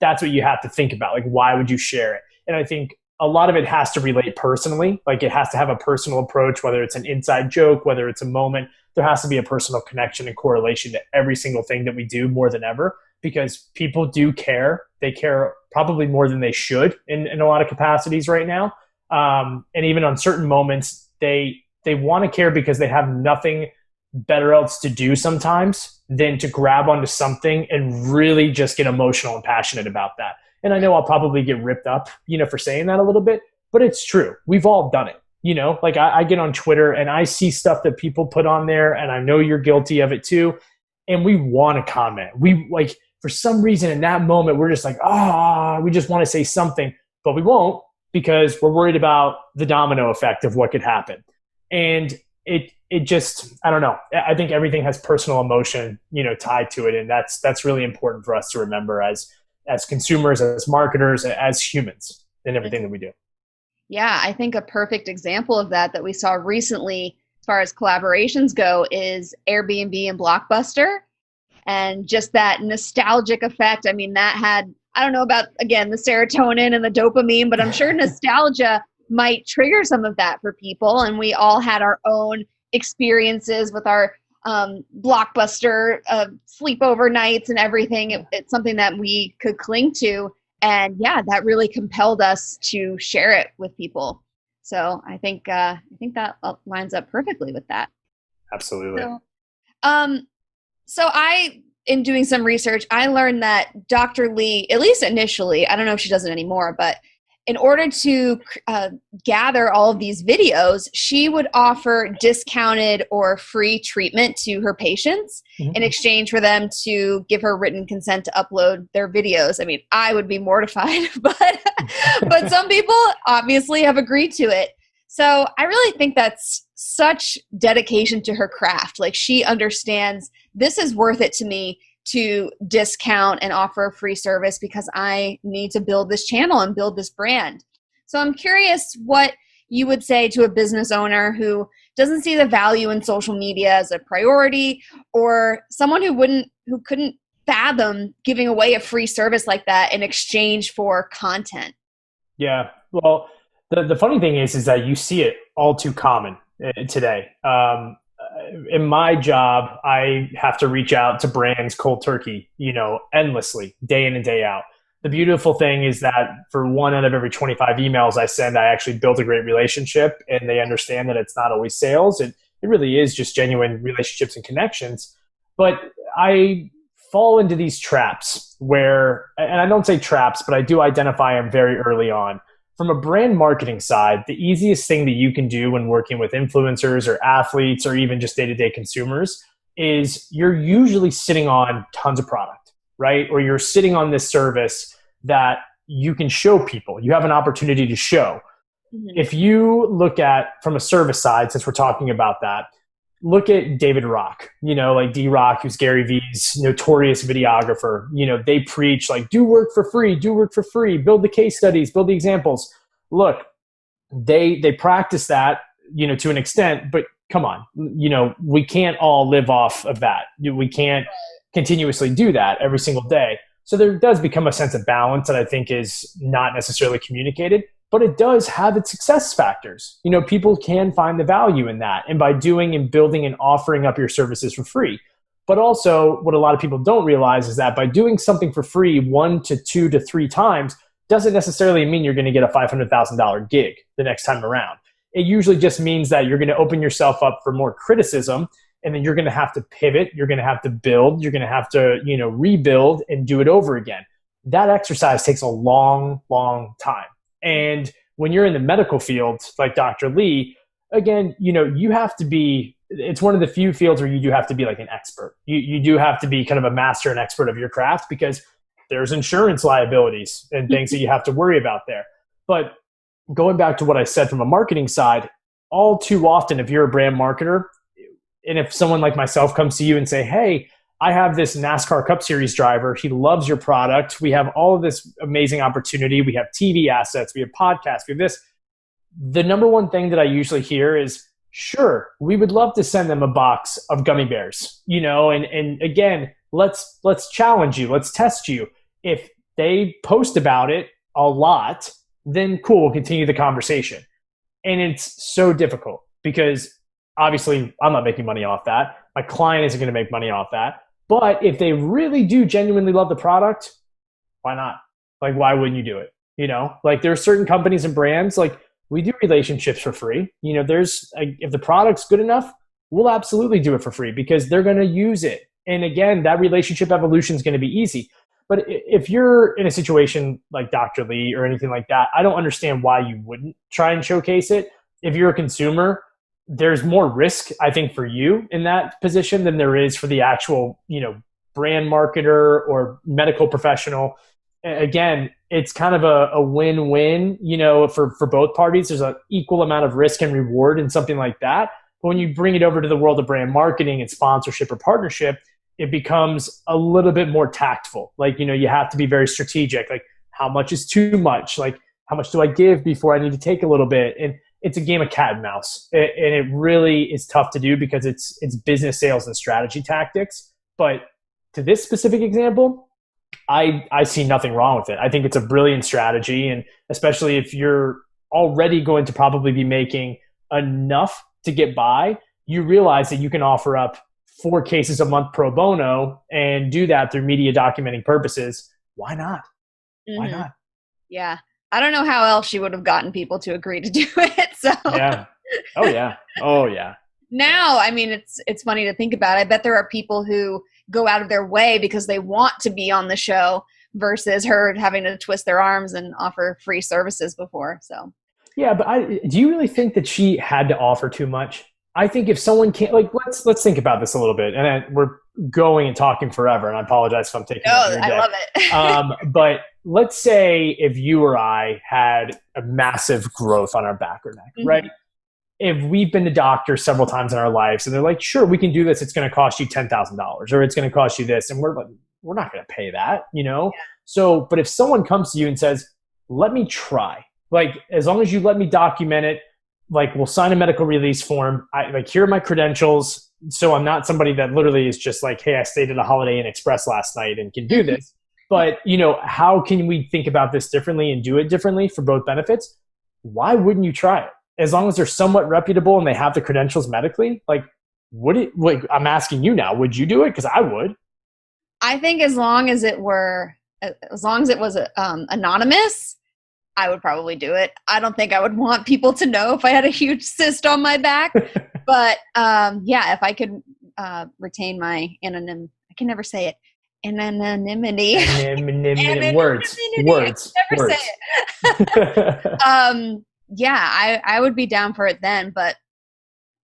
That's what you have to think about. Why would you share it? And I think a lot of it has to relate personally. It has to have a personal approach, whether it's an inside joke, whether it's a moment. There has to be a personal connection and correlation to every single thing that we do more than ever, because people do care. They care probably more than they should in a lot of capacities right now. And even on certain moments, they want to care because they have nothing better else to do sometimes than to grab onto something and really just get emotional and passionate about that. And I know I'll probably get ripped up, for saying that a little bit, but it's true. We've all done it. I get on Twitter and I see stuff that people put on there, and I know you're guilty of it too. And we want to comment. We for some reason in that moment, we're just we just want to say something, but we won't, because we're worried about the domino effect of what could happen. And it just, I don't know. I think everything has personal emotion, tied to it. And that's really important for us to remember as consumers, as marketers, as humans in everything that we do. Yeah, I think a perfect example of that we saw recently as far as collaborations go is Airbnb and Blockbuster, and just that nostalgic effect. I mean, that had, I don't know about, again, the serotonin and the dopamine, but I'm sure nostalgia might trigger some of that for people. And we all had our own experiences with our Blockbuster sleepover nights and everything. It's something that we could cling to. And yeah, that really compelled us to share it with people. So I think that lines up perfectly with that. Absolutely. So in doing some research, I learned that Dr. Lee, at least initially, I don't know if she does it anymore, but in order to gather all of these videos, she would offer discounted or free treatment to her patients in exchange for them to give her written consent to upload their videos. I mean, I would be mortified, but some people obviously have agreed to it. So I really think that's such dedication to her craft. She understands this is worth it to me to discount and offer a free service because I need to build this channel and build this brand. So I'm curious what you would say to a business owner who doesn't see the value in social media as a priority, or someone who couldn't fathom giving away a free service like that in exchange for content. Yeah. Well, the funny thing is that you see it all too common today. In my job, I have to reach out to brands cold turkey, endlessly, day in and day out. The beautiful thing is that for 1 out of every 25 emails I send, I actually build a great relationship, and they understand that it's not always sales. It really is just genuine relationships and connections. But I fall into these traps where, and I don't say traps, but I do identify them very early on. From a brand marketing side, the easiest thing that you can do when working with influencers or athletes or even just day-to-day consumers is you're usually sitting on tons of product, right? Or you're sitting on this service that you can show people. You have an opportunity to show. Mm-hmm. If you look at, from a service side, since we're talking about that, look at David Rock, like D-Rock, who's Gary Vee's notorious videographer. They preach like, do work for free, build the case studies, build the examples. Look, they practice that, to an extent, but come on, we can't all live off of that. We can't continuously do that every single day. So there does become a sense of balance that I think is not necessarily communicated, but it does have its success factors. People can find the value in that. And by doing and building and offering up your services for free. But also what a lot of people don't realize is that by doing something for free 1 to 2 to 3 times doesn't necessarily mean you're going to get a $500,000 gig the next time around. It usually just means that you're going to open yourself up for more criticism, and then you're going to have to pivot. You're going to have to build. You're going to have to, rebuild and do it over again. That exercise takes a long, long time. And when you're in the medical field, like Dr. Lee, again, you have to be, it's one of the few fields where you do have to be like an expert. You do have to be kind of a master and expert of your craft, because there's insurance liabilities and things that you have to worry about there. But going back to what I said from a marketing side, all too often, if you're a brand marketer, and if someone like myself comes to you and say, hey, I have this NASCAR Cup Series driver. He loves your product. We have all of this amazing opportunity. We have TV assets. We have podcasts. We have this. The number one thing that I usually hear is, sure, we would love to send them a box of gummy bears, and again, let's challenge you. Let's test you. If they post about it a lot, then cool, we'll continue the conversation. And it's so difficult because obviously I'm not making money off that. My client isn't going to make money off that. But if they really do genuinely love the product, why not? Like, why wouldn't you do it? Like there are certain companies and brands, like we do relationships for free. If the product's good enough, we'll absolutely do it for free because they're going to use it. And again, that relationship evolution is going to be easy. But if you're in a situation like Dr. Lee or anything like that, I don't understand why you wouldn't try and showcase it. If you're a consumer, there's more risk, I think, for you in that position than there is for the actual, brand marketer or medical professional. Again, it's kind of a win-win, for both parties. There's an equal amount of risk and reward in something like that. But when you bring it over to the world of brand marketing and sponsorship or partnership, it becomes a little bit more tactful. Like, you have to be very strategic. Like, how much is too much? Like, how much do I give before I need to take a little bit? And it's a game of cat and mouse. And it really is tough to do because it's business, sales, and strategy tactics. But to this specific example, I see nothing wrong with it. I think it's a brilliant strategy. And especially if you're already going to probably be making enough to get by, you realize that you can offer up 4 cases a month pro bono and do that through media documenting purposes. Why not? Mm-hmm. Why not? Yeah. I don't know how else she would have gotten people to agree to do it. So yeah. Oh yeah. Oh yeah. Now, I mean, it's funny to think about. I bet there are people who go out of their way because they want to be on the show versus her having to twist their arms and offer free services before. So yeah, but do you really think that she had to offer too much? I think if someone can't, like, let's think about this a little bit. And we're going and talking forever, and I apologize if I'm taking up your day. I love it. But let's say if you or I had a massive growth on our back or neck, mm-hmm. right? if we've been to doctors several times in our lives and they're like, sure, we can do this. It's going to cost you $10,000 or it's going to cost you this. And we're like, we're not going to pay that, you know? Yeah. So, but if someone comes to you and says, let me try, like, as long as you let me document it, like we'll sign a medical release form. Here are my credentials. So I'm not somebody that literally is just like, hey, I stayed at a Holiday Inn Express last night and can do this. But, you know, how can we think about this differently and do it differently for both benefits? Why wouldn't you try it? As long as they're somewhat reputable and they have the credentials medically, like, I'm asking you now, would you do it? Because I would. I think as long as it was anonymous, I would probably do it. I don't think I would want people to know if I had a huge cyst on my back. But yeah, if I could retain my anonymity, I can never say it. Anonymity. Words. Never say it. Yeah, I would be down for it then, but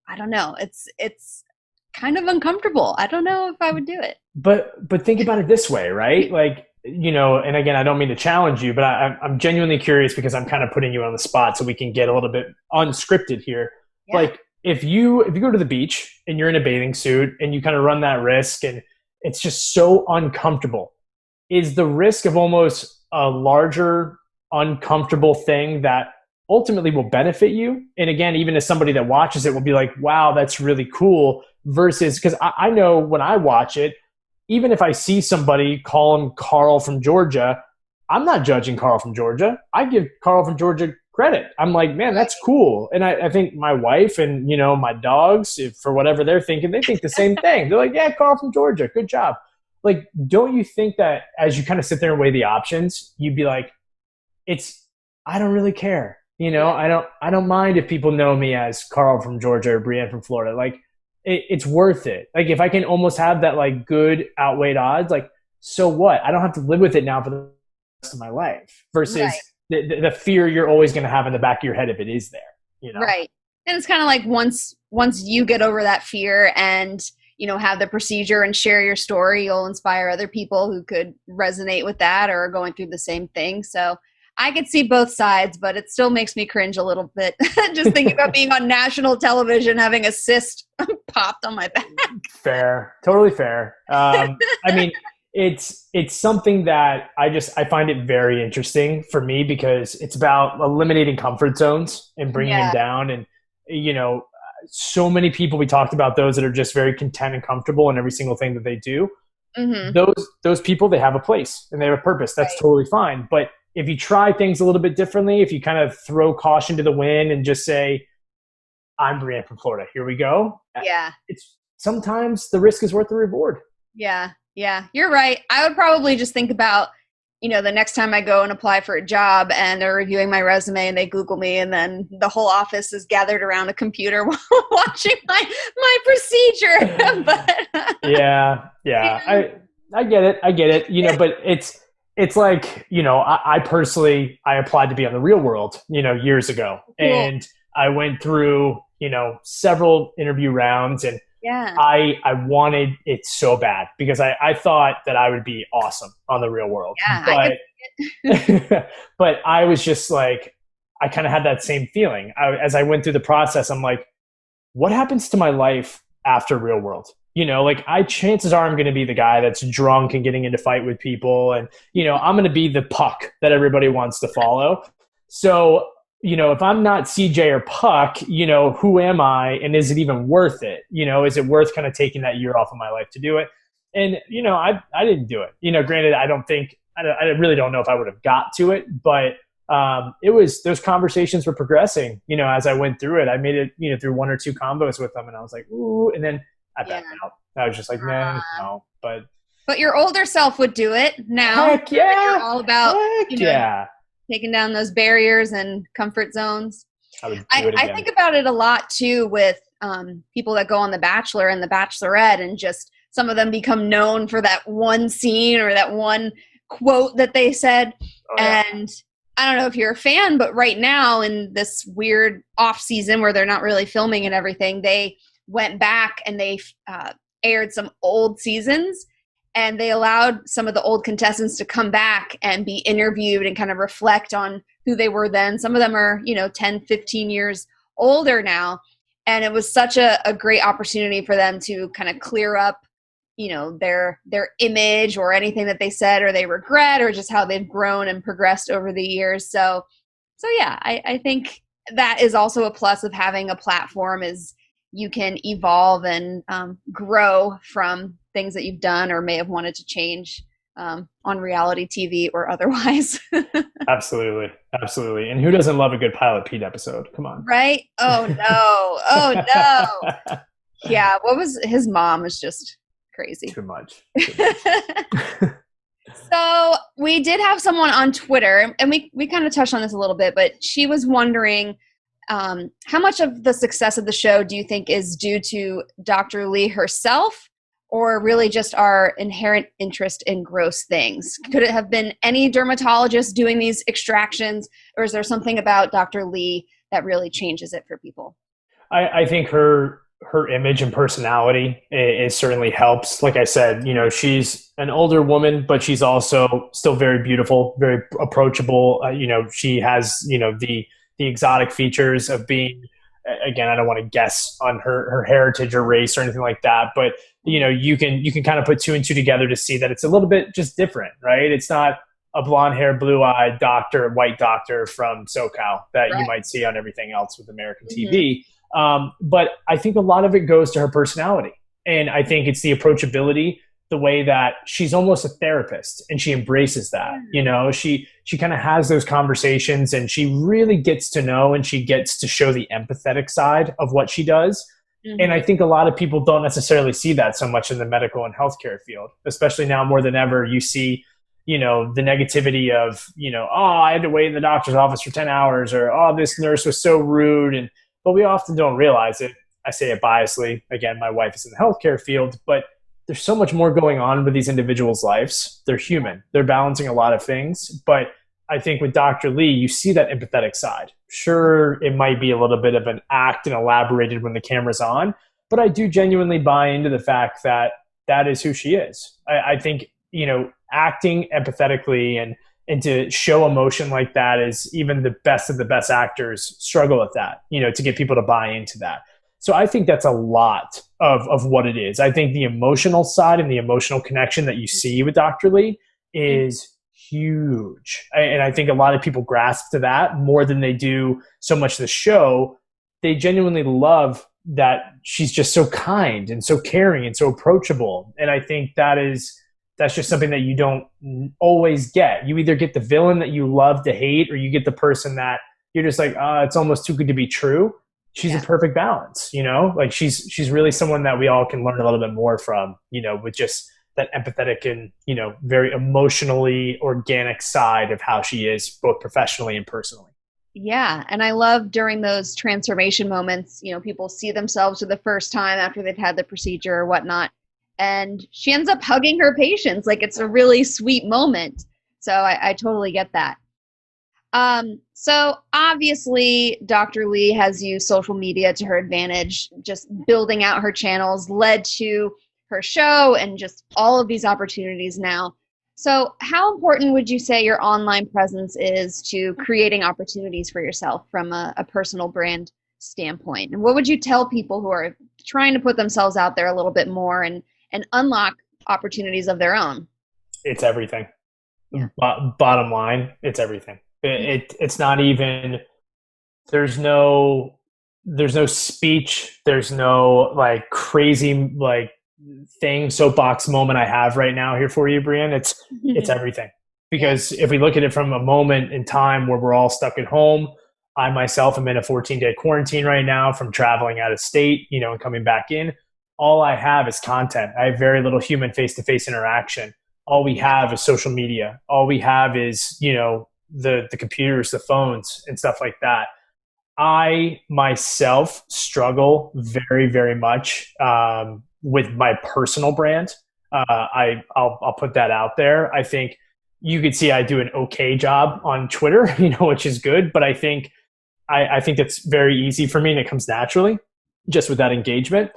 I don't know. It's kind of uncomfortable. I don't know if I would do it. But think about it this way, right? Like, you know, and again, I don't mean to challenge you, but I'm genuinely curious because I'm kind of putting you on the spot so we can get a little bit unscripted here. Yeah. Like if you go to the beach and you're in a bathing suit and you kind of run that risk and it's just so uncomfortable, is the risk of almost a larger uncomfortable thing that ultimately will benefit you? And again, even as somebody that watches it will be like, wow, that's really cool, versus, because I know when I watch it, even if I see somebody call him Carl from Georgia, I'm not judging Carl from Georgia. I give Carl from Georgia credit. I'm like, man, that's cool. And I think my wife and, you know, my dogs, if for whatever they're thinking, they think the same thing. They're like, yeah, Carl from Georgia, good job. Like, don't you think that as you kind of sit there and weigh the options, you'd be like, I don't really care. You know, I don't mind if people know me as Carl from Georgia or Brienne from Florida. Like, it's worth it. Like, if I can almost have that like good outweighed odds, like, so what? I don't have to live with it now for the rest of my life versus the fear you're always going to have in the back of your head if it is there, you know? Right. And it's kind of like once you get over that fear and, you know, have the procedure and share your story, you'll inspire other people who could resonate with that or are going through the same thing. So I could see both sides, but it still makes me cringe a little bit just thinking about being on national television, having a cyst popped on my back. Fair. Totally fair. I mean, it's something that I find it very interesting for me because it's about eliminating comfort zones and bringing them down. And, you know, so many people, we talked about those that are just very content and comfortable in every single thing that they do. Mm-hmm. Those people, they have a place and they have a purpose. That's totally fine. But if you try things a little bit differently, if you kind of throw caution to the wind and just say, I'm Brienne from Florida, here we go. Yeah. It's sometimes the risk is worth the reward. Yeah. Yeah. You're right. I would probably just think about, you know, the next time I go and apply for a job and they're reviewing my resume and they Google me and then the whole office is gathered around a computer watching my procedure. But yeah. I get it. You know, but it's like, you know, I personally, I applied to be on The Real World, you know, years ago. Cool. And I went through, you know, several interview rounds and I wanted it so bad because I thought that I would be awesome on The Real World. Yeah, but I was just like, I kind of had that same feeling. As I went through the process, I'm like, what happens to my life after Real World? You know, like chances are I'm going to be the guy that's drunk and getting into fight with people. And, you know, I'm going to be the puck that everybody wants to follow. So, you know, if I'm not CJ or Puck, you know, who am I? And is it even worth it? You know, is it worth kind of taking that year off of my life to do it? And, you know, I didn't do it. You know, granted, I really don't know if I would have got to it, but those conversations were progressing, you know, as I went through it. I made it, you know, through one or two combos with them and I was like, ooh, and then I backed out. I was just like, no. But your older self would do it now. Heck yeah. You're all about, taking down those barriers and comfort zones. I think about it a lot too with people that go on The Bachelor and The Bachelorette and just some of them become known for that one scene or that one quote that they said. Oh, yeah. And I don't know if you're a fan, but right now in this weird off season where they're not really filming and everything, they went back and they aired some old seasons and they allowed some of the old contestants to come back and be interviewed and kind of reflect on who they were then. Some of them are, you know, 10, 15 years older now. And it was such a great opportunity for them to kind of clear up, their image or anything that they said or they regret, or just how they've grown and progressed over the years. So yeah, I think that is also a plus of having a platform, is you can evolve and grow from things that you've done or may have wanted to change on reality TV or otherwise. Absolutely. Absolutely. And who doesn't love a good Pilot Pete episode? Come on. Right? Oh no. Oh no. Yeah. His mom was just crazy. Too much. So we did have someone on Twitter, and we kind of touched on this a little bit, but she was wondering how much of the success of the show do you think is due to Dr. Lee herself, or really just our inherent interest in gross things? Could it have been any dermatologist doing these extractions, or is there something about Dr. Lee that really changes it for people? I think her image and personality, it certainly helps. Like I said, she's an older woman, but she's also still very beautiful, very approachable. She has, the exotic features of being, again, I don't want to guess on her heritage or race or anything like that, but you can kind of put two and two together to see that it's a little bit just different, right? It's not a blonde hair, blue-eyed doctor, white doctor from SoCal that you might see on everything else with American TV. But I think a lot of it goes to her personality. And I think it's the approachability, the way that she's almost a therapist and she embraces that. She kind of has those conversations and she really gets to know and she gets to show the empathetic side of what she does. And I think a lot of people don't necessarily see that so much in the medical and healthcare field, especially now more than ever. You see, the negativity of, I had to wait in the doctor's office for 10 hours, or, this nurse was so rude. But we often don't realize it. I say it biasly. Again, my wife is in the healthcare field, but there's so much more going on with these individuals' lives. They're human. They're balancing a lot of things. But I think with Dr. Lee, you see that empathetic side. Sure, it might be a little bit of an act and elaborated when the camera's on, but I do genuinely buy into the fact that that is who she is. I think, acting empathetically and to show emotion like that is even the best of the best actors struggle with that, to get people to buy into that. So I think that's a lot of what it is. I think the emotional side and the emotional connection that you see with Dr. Lee is huge. And I think a lot of people grasp to that more than they do so much the show. They genuinely love that she's just so kind and so caring and so approachable. And I think that's just something that you don't always get. You either get the villain that you love to hate, or you get the person that you're just like, it's almost too good to be true. She's a perfect balance, like she's really someone that we all can learn a little bit more from, with just that empathetic and, very emotionally organic side of how she is, both professionally and personally. Yeah. And I love during those transformation moments, people see themselves for the first time after they've had the procedure or whatnot. And she ends up hugging her patients. Like, it's a really sweet moment. So I totally get that. So obviously Dr. Lee has used social media to her advantage. Just building out her channels led to her show and just all of these opportunities now. So how important would you say your online presence is to creating opportunities for yourself from a personal brand standpoint? And what would you tell people who are trying to put themselves out there a little bit more and unlock opportunities of their own? It's everything. Yeah. Bottom line, it's everything. It's not even, there's no speech. There's no like crazy like soapbox moment I have right now here for you, Brienne. It's everything. Because if we look at it from a moment in time where we're all stuck at home, I myself am in a 14-day quarantine right now from traveling out of state, and coming back in. All I have is content. I have very little human face-to-face interaction. All we have is social media. All we have is, the computers, the phones, and stuff like that. I myself struggle very, very much with my personal brand. I'll put that out there. I think you could see I do an okay job on Twitter, which is good. But I think that's very easy for me and it comes naturally just with that engagement.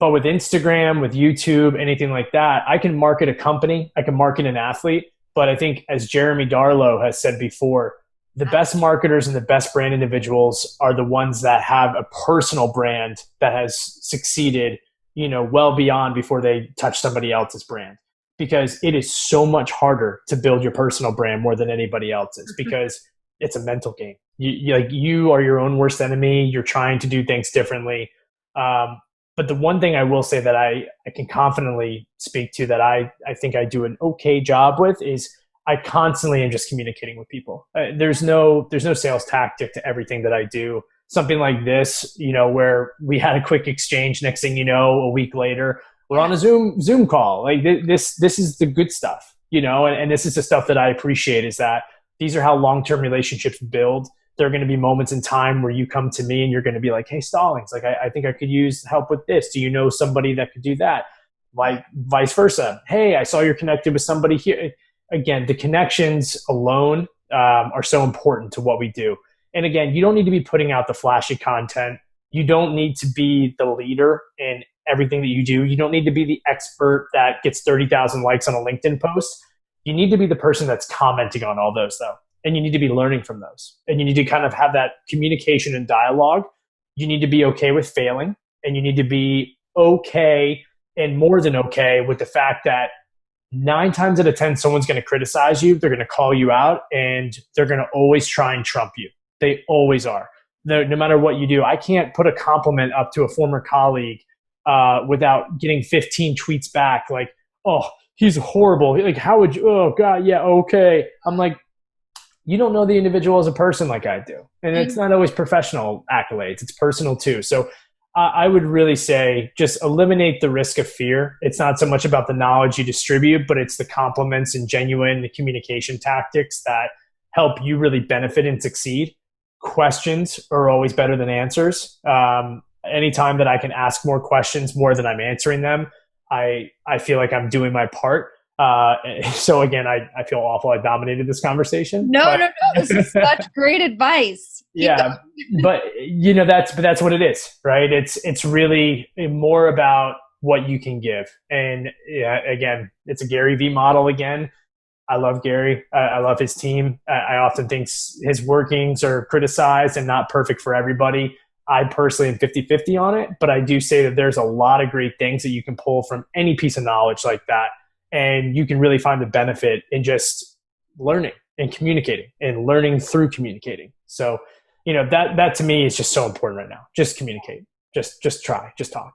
But with Instagram, with YouTube, anything like that, I can market a company, I can market an athlete. But I think, as Jeremy Darlow has said before, the best marketers and the best brand individuals are the ones that have a personal brand that has succeeded, well beyond before they touch somebody else's brand. Because it is so much harder to build your personal brand more than anybody else's, because it's a mental game. You are your own worst enemy. You're trying to do things differently. But the one thing I will say that I can confidently speak to that I think I do an okay job with is I constantly am just communicating with people. There's no sales tactic to everything that I do. Something like this, where we had a quick exchange, next thing you know, a week later, we're on a Zoom call. Like this is the good stuff, and this is the stuff that I appreciate, is that these are how long-term relationships build. There are going to be moments in time where you come to me and you're going to be like, hey, Stallings, like I think I could use help with this. Do you know somebody that could do that? Like vice versa. Hey, I saw you're connected with somebody here. Again, the connections alone are so important to what we do. And again, you don't need to be putting out the flashy content. You don't need to be the leader in everything that you do. You don't need to be the expert that gets 30,000 likes on a LinkedIn post. You need to be the person that's commenting on all those, though. And you need to be learning from those. And you need to kind of have that communication and dialogue. You need to be okay with failing. And you need to be okay and more than okay with the fact that 9 times out of 10, someone's going to criticize you. They're going to call you out, and they're going to always try and trump you. They always are. No matter what you do. I can't put a compliment up to a former colleague without getting 15 tweets back like, oh, he's horrible. Like, how would you? Oh, God, yeah, okay. I'm like, you don't know the individual as a person like I do. And it's not always professional accolades. It's personal too. So I would really say just eliminate the risk of fear. It's not so much about the knowledge you distribute, but it's the compliments and genuine communication tactics that help you really benefit and succeed. Questions are always better than answers. Anytime that I can ask more questions more than I'm answering them, I feel like I'm doing my part. So again, I feel awful I dominated this conversation. No. This is such great advice. Yeah. But that's what it is, right? It's really more about what you can give. And again, it's a Gary V model again. I love Gary. I love his team. I often think his workings are criticized and not perfect for everybody. I personally am 50-50 on it, but I do say that there's a lot of great things that you can pull from any piece of knowledge like that. And you can really find the benefit in just learning and communicating and learning through communicating. So, that to me is just so important right now. Just communicate. Just try. Just talk.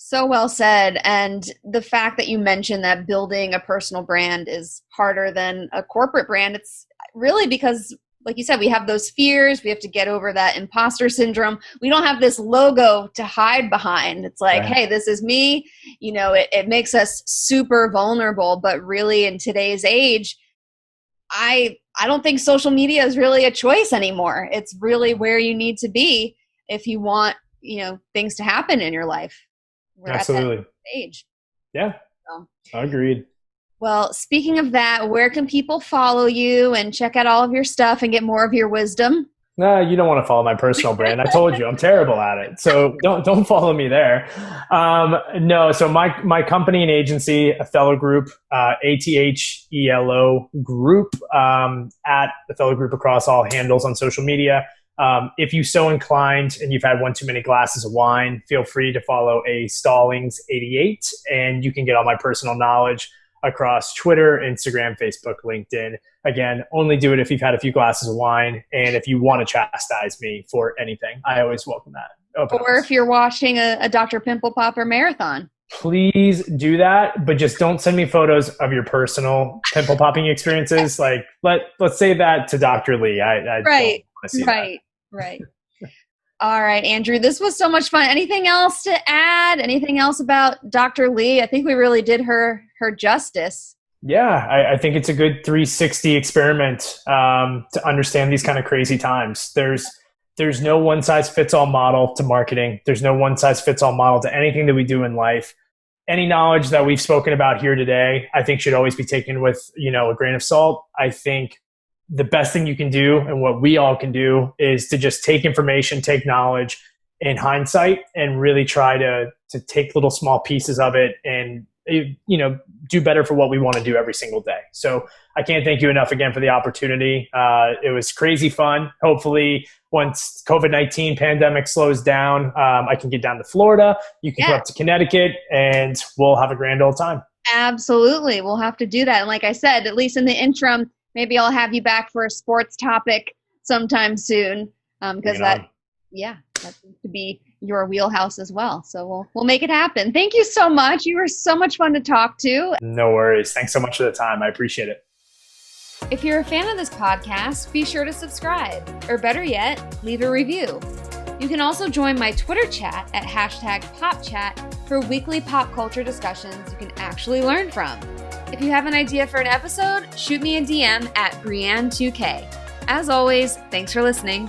So well said. And the fact that you mentioned that building a personal brand is harder than a corporate brand, it's really because, like you said, we have those fears. We have to get over that imposter syndrome. We don't have this logo to hide behind. It's like, hey, this is me. It makes us super vulnerable. But really, in today's age, I don't think social media is really a choice anymore. It's really where you need to be if you want, things to happen in your life. We're Absolutely. At that stage. Yeah. So. Agreed. Well, speaking of that, where can people follow you and check out all of your stuff and get more of your wisdom? No, you don't want to follow my personal brand. I told you I'm terrible at it. So don't follow me there. No, so my company and agency, Athelo Group, Athelo Group, at Athelo Group across all handles on social media. If you so inclined and you've had one too many glasses of wine, feel free to follow a Stallings 88, and you can get all my personal knowledge across Twitter, Instagram, Facebook, LinkedIn. Again, only do it if you've had a few glasses of wine and if you want to chastise me for anything. I always welcome that. Or if you're watching a Dr. Pimple Popper marathon. Please do that, but just don't send me photos of your personal pimple popping experiences. Like, let's say that to Dr. Lee. I don't want to see that. Right. All right, Andrew, this was so much fun. Anything else to add? Anything else about Dr. Lee? I think we really did her justice. Yeah, I think it's a good 360 experiment to understand these kind of crazy times. There's no one size fits all model to marketing. There's no one size fits all model to anything that we do in life. Any knowledge that we've spoken about here today, I think should always be taken with, a grain of salt. I think the best thing you can do and what we all can do is to just take information, take knowledge in hindsight and really try to take little small pieces of it and, do better for what we want to do every single day. So I can't thank you enough again for the opportunity. It was crazy fun. Hopefully once COVID-19 pandemic slows down, I can get down to Florida. You can come up to Connecticut and we'll have a grand old time. Absolutely. We'll have to do that. And like I said, at least in the interim, maybe I'll have you back for a sports topic sometime soon. Because that seems to be your wheelhouse as well. So we'll make it happen. Thank you so much. You were so much fun to talk to. No worries. Thanks so much for the time. I appreciate it. If you're a fan of this podcast, be sure to subscribe, or better yet, leave a review. You can also join my Twitter chat at #PopChat for weekly pop culture discussions you can actually learn from. If you have an idea for an episode, shoot me a DM at Brianne2K. As always, thanks for listening.